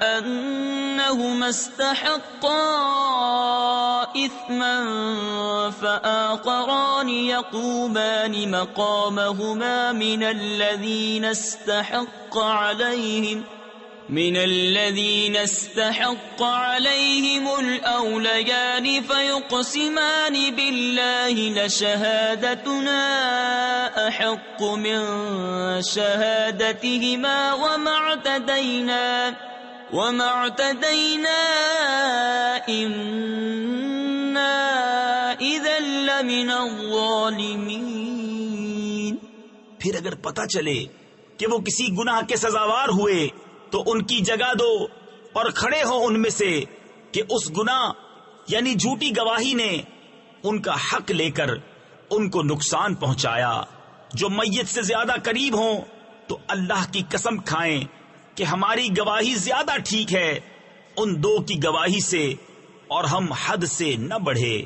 Speaker 1: أَنَّهُمَا اسْتَحَقَّا إِثْمًا فَآخَرَانِ يَقُومَانِ مَقَامَهُمَا من الذين استحق عليهم الأوليان فيقسمان بالله لشهادتنا أحق من شهادتهما وما اعتدينا إنا إذا لمن الظالمين۔
Speaker 2: پھر اگر پتہ چلے کہ وہ کسی گناہ کے سزاوار ہوئے تو ان کی جگہ دو اور کھڑے ہو ان میں سے کہ اس گناہ یعنی جھوٹی گواہی نے ان کا حق لے کر ان کو نقصان پہنچایا. جو میت سے زیادہ قریب ہوں تو اللہ کی قسم کھائیں کہ ہماری گواہی زیادہ ٹھیک ہے ان دو کی گواہی سے، اور ہم حد سے نہ بڑھے.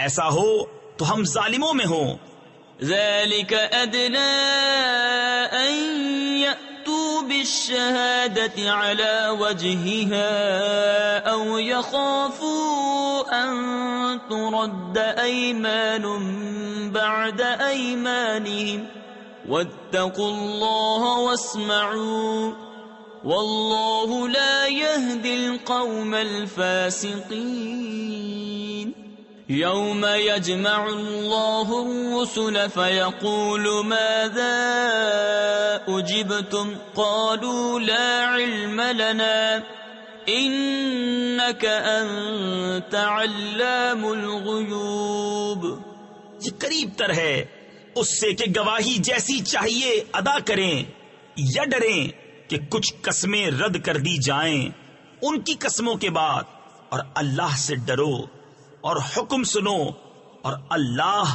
Speaker 2: ایسا ہو تو ہم ظالموں میں ہوں.
Speaker 1: ذلك أدنى أن يأتوا بالشهادة على وجهها أو يخافوا أن ترد أيمان بعد أيمانهم واتقوا الله واسمعوا والله لا يهدي القوم الفاسقين. يوم يجمع الله الرسل فيقول ماذا أجبتم قالوا لا علم لنا إنك أنت علام الغيوب.
Speaker 2: یہ قریب تر ہے اس سے کہ گواہی جیسی چاہیے ادا کریں یا ڈریں کہ کچھ قسمیں رد کر دی جائیں ان کی قسموں کے بعد، اور اللہ سے ڈرو اور حکم سنو، اور اللہ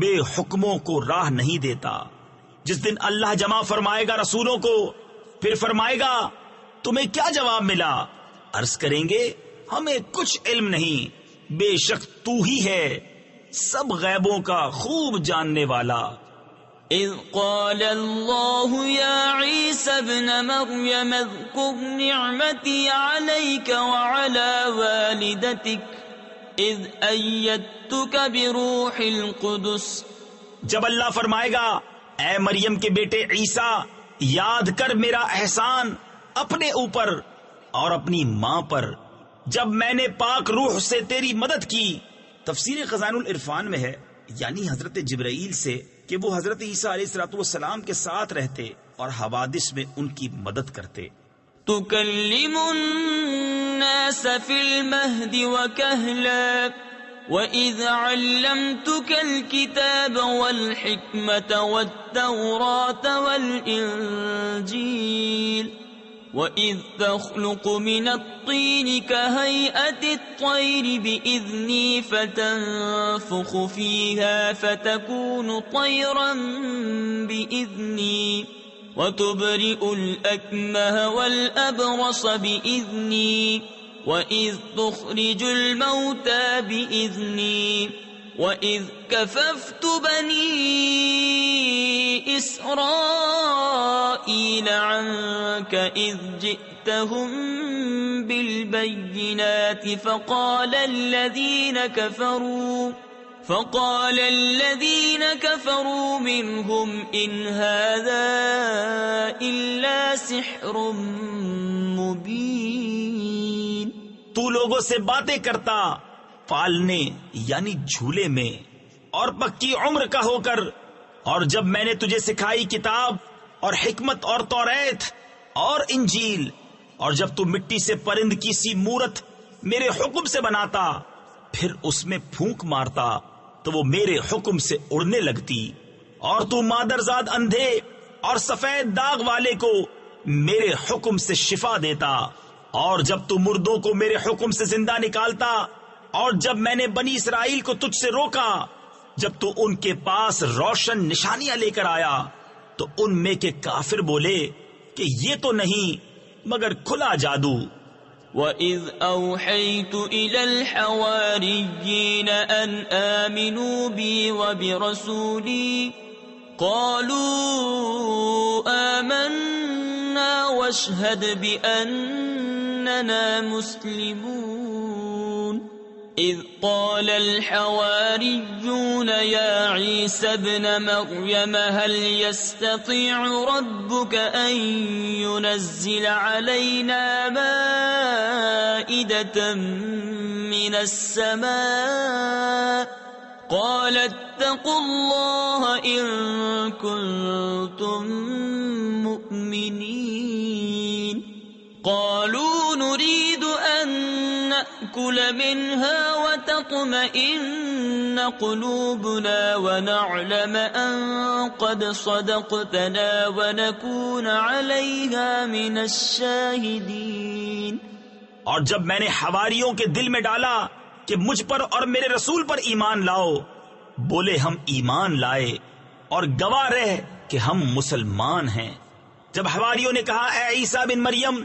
Speaker 2: بے حکموں کو راہ نہیں دیتا. جس دن اللہ جمع فرمائے گا رسولوں کو، پھر فرمائے گا تمہیں کیا جواب ملا؟ عرض کریں گے ہمیں کچھ علم نہیں، بے شک تو ہی ہے سب غیبوں کا خوب جاننے والا.
Speaker 1: اذ قال اللہ یا عیسی ابن مریم اذکر نعمتی علیک وعلی والدتک اذ ایدتک بروح القدس.
Speaker 2: جب اللہ فرمائے گا اے مریم کے بیٹے عیسیٰ، یاد کر میرا احسان اپنے اوپر اور اپنی ماں پر جب میں نے پاک روح سے تیری مدد کی. تفسیر خزائن العرفان میں ہے یعنی حضرت جبرائیل سے کہ وہ حضرت عیسیٰ علیہ السلام کے ساتھ رہتے اور حوادث میں ان کی مدد کرتے.
Speaker 1: تکلم الناس فی المہد وکہلا وَإِذْ عَلَّمْتُكَ الْكِتَابَ وَالْحِكْمَةَ وَالتَّوْرَاةَ وَالْإِنْجِيلَ وَإِذْ تَخْلُقُ مِنَ الطِّينِ كَهَيْئَةِ الطَّيْرِ بِإِذْنِي فَتَنفُخُ فِيهَا فَتَكُونُ طَيْرًا بِإِذْنِي وَتُبْرِئُ الْأَكْمَهَ وَالْأَبْرَصَ بِإِذْنِي وَإِذْ تُخْرِجُ الْمَوْتَى بِإِذْنِي وَإِذْ كَفَفْتُ بَنِي إِسْرَائِيلَ عَنْكَ إِذْ جِئْتَهُمْ بِالْبَيِّنَاتِ فَقَالَ الَّذِينَ كَفَرُوا مِنْهُمْ إِنْ هَذَا إِلَّا سِحْرٌ مُبِينٌ.
Speaker 2: تو لوگوں سے باتیں کرتا پالنے یعنی جھولے میں اور پکی عمر کا ہو کر، اور جب میں نے تجھے سکھائی کتاب اور حکمت اور توریت اور انجیل، اور جب تو مٹی سے پرند کی سی مورت میرے حکم سے بناتا پھر اس میں پھونک مارتا تو وہ میرے حکم سے اڑنے لگتی، اور تو مادرزاد اندھے اور سفید داغ والے کو میرے حکم سے شفا دیتا، اور جب تو مردوں کو میرے حکم سے زندہ نکالتا، اور جب میں نے بنی اسرائیل کو تجھ سے روکا جب تو ان کے پاس روشن نشانیاں لے کر آیا تو ان میں کے کافر بولے کہ یہ تو نہیں مگر کھلا جادو.
Speaker 1: وَإِذْ أَوْحَيْتُ إِلَى الْحَوَارِيِّينَ أَنْ آمِنُوا بِي وَبِرَسُولِي قَالُوا آمَنَّا وَاشْهَدْ بِأَنَّنَا مُسْلِمُونَ. إِذْ قَالَ الْحَوَارِيُّونَ يَا عِيسَى ابْنَ مَرْيَمَ هَلْ يَسْتَطِيعُ رَبُّكَ أَن يُنَزِّلَ عَلَيْنَا مَائِدَةً مِّنَ السَّمَاءِ قَالَ اتَّقُوا اللَّهَ إِن كُنتُم مُّؤْمِنِينَ. قالوا نريد أن نأكل منها وتطمئن قلوبنا ونعلم أن قد صدقتنا ونكون عليها من الشاهدين.
Speaker 2: اور جب میں نے حواریوں کے دل میں ڈالا کہ مجھ پر اور میرے رسول پر ایمان لاؤ، بولے ہم ایمان لائے اور گواہ رہے کہ ہم مسلمان ہیں۔ جب حواریوں نے کہا اے عیسیٰ بن مریم،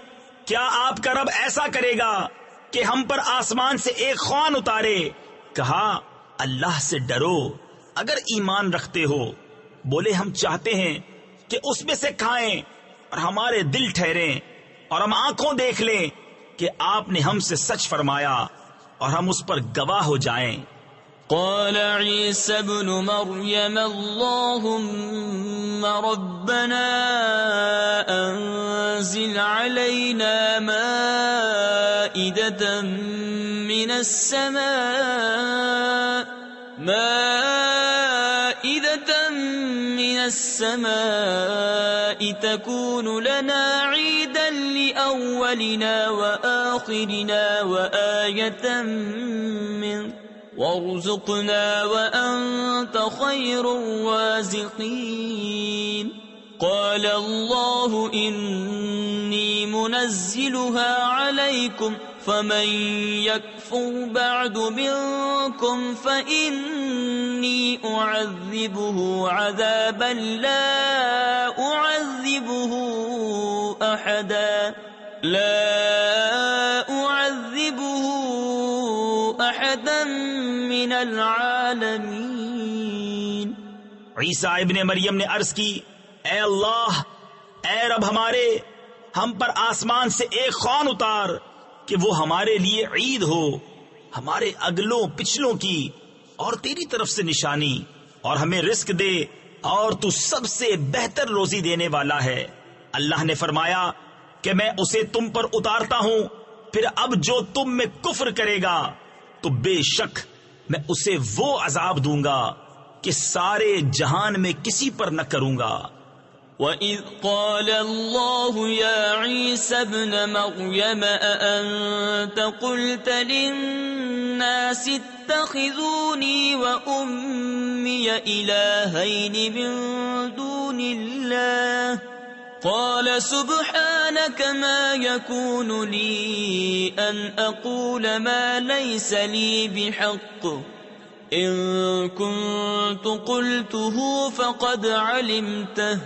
Speaker 2: کیا آپ کا رب ایسا کرے گا کہ ہم پر آسمان سے ایک خوان اتارے؟ کہا اللہ سے ڈرو اگر ایمان رکھتے ہو۔ بولے ہم چاہتے ہیں کہ اس میں سے کھائیں اور ہمارے دل ٹھہریں اور ہم آنکھوں دیکھ لیں کہ آپ نے ہم سے سچ فرمایا اور ہم اس پر گواہ ہو جائیں۔
Speaker 1: قال عيسى ابن مريم اللهم ربنا أنزل علينا مائدة من السماء تكون لنا عيدا لأولنا وآخرنا وآية منك وارزقنا وأنت خير الرازقين قال الله إني منزلها عليكم فمن يكفر بعد منكم فإني أعذبه عذابا لا أعذبه أحدا من العالمین۔
Speaker 2: عیسیٰ ابن مریم نے عرض کی اے اللہ، اے رب ہمارے، ہم پر آسمان سے ایک خوان اتار کہ وہ ہمارے لیے عید ہو، ہمارے اگلوں پچھلوں کی اور تیری طرف سے نشانی، اور ہمیں رزق دے، اور تو سب سے بہتر روزی دینے والا ہے۔ اللہ نے فرمایا کہ میں اسے تم پر اتارتا ہوں، پھر اب جو تم میں کفر کرے گا تو بے شک میں اسے وہ عذاب دوں گا کہ سارے جہان میں کسی پر نہ کروں گا۔
Speaker 1: وَإِذْ قَالَ اللَّهُ يَا عِيسَى ابْنَ مَرْيَمَ أَأَنْتَ قُلْتَ لِلنَّاسِ اتَّخِذُونِي وَأُمِّيَ إِلَٰهَيْنِ مِن دُونِ اللَّهِ قال سبحانك ما يكون لي أن أقول ما ليس لي بحق إن كنت قلته فقد علمته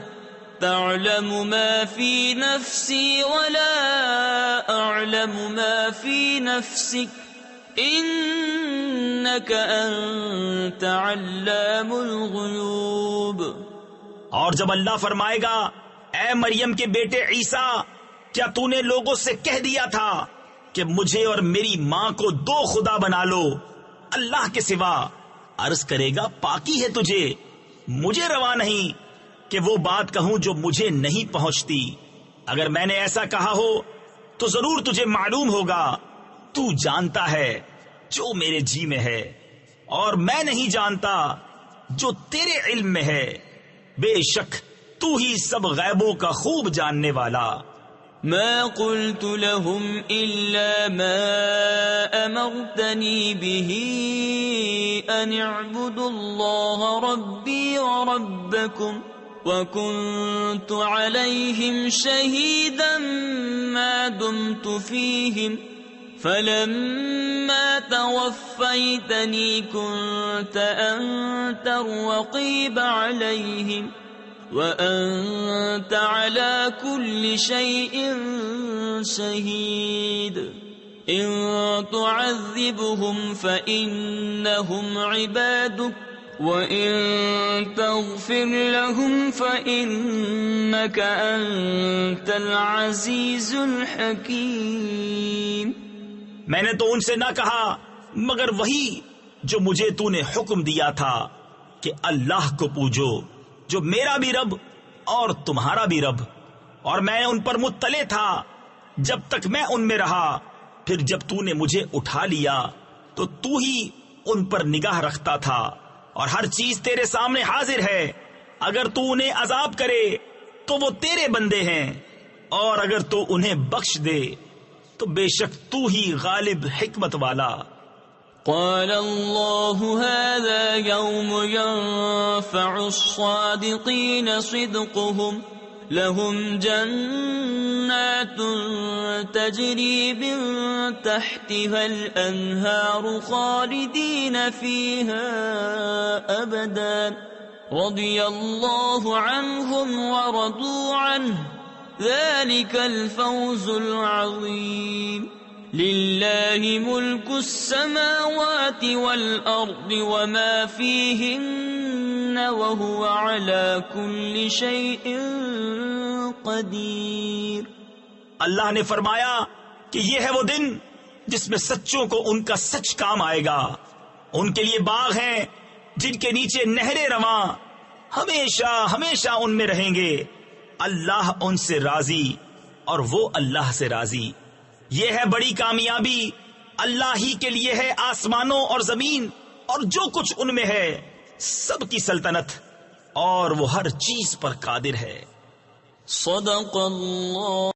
Speaker 1: تعلم ما في نفسي ولا أعلم ما في نفسك إنك أنت علام الغيوب۔
Speaker 2: اور جب اللہ فرمائے گا اے مریم کے بیٹے عیسیٰ، کیا تو نے لوگوں سے کہہ دیا تھا کہ مجھے اور میری ماں کو دو خدا بنا لو اللہ کے سوا؟ عرض کرے گا پاکی ہے تجھے، مجھے روا نہیں کہ وہ بات کہوں جو مجھے نہیں پہنچتی۔ اگر میں نے ایسا کہا ہو تو ضرور تجھے معلوم ہوگا، تو جانتا ہے جو میرے جی میں ہے اور میں نہیں جانتا جو تیرے علم میں ہے، بے شک تو ہی سب غیبوں کا خوب جاننے والا۔
Speaker 1: ما قلت لهم إلا ما أمرتني به أن اعبدوا الله ربي وربكم وكنت عليهم شهيدا ما دمت فيهم فلما توفيتني كنت أنت الرقيب عليهم وأنت على كل شيء شهيد إن تعذبهم فإنهم عبادك وإن تغفر لهم فإنك أنت العزيز الحكيم۔
Speaker 2: میں نے تو ان سے نہ کہا مگر وہی جو مجھے تو نے حکم دیا تھا کہ اللہ کو پوجو جو میرا بھی رب اور تمہارا بھی رب، اور میں ان پر مطلع تھا جب تک میں ان میں رہا، پھر جب تو نے مجھے اٹھا لیا تو تو ہی ان پر نگاہ رکھتا تھا، اور ہر چیز تیرے سامنے حاضر ہے۔ اگر تو انہیں عذاب کرے تو وہ تیرے بندے ہیں، اور اگر تو انہیں بخش دے تو بے شک تو ہی غالب حکمت والا۔
Speaker 1: قال الله هذا يوم ينفع الصادقين صدقهم لهم جنات تجري من تحتها الأنهار خالدين فيها أبدا رضي الله عنهم ورضوا عنه ذلك الفوز العظيم لله ملك السماوات والأرض وما فيهن وهو على كل شيء قدیر۔
Speaker 2: اللہ نے فرمایا کہ یہ ہے وہ دن جس میں سچوں کو ان کا سچ کام آئے گا۔ ان کے لیے باغ ہیں جن کے نیچے نہریں رواں، ہمیشہ ہمیشہ ان میں رہیں گے۔ اللہ ان سے راضی اور وہ اللہ سے راضی۔ یہ ہے بڑی کامیابی، اللہ ہی کے لیے ہے آسمانوں اور زمین اور جو کچھ ان میں ہے، سب کی سلطنت، اور وہ ہر چیز پر قادر ہے۔
Speaker 1: صدق اللہ۔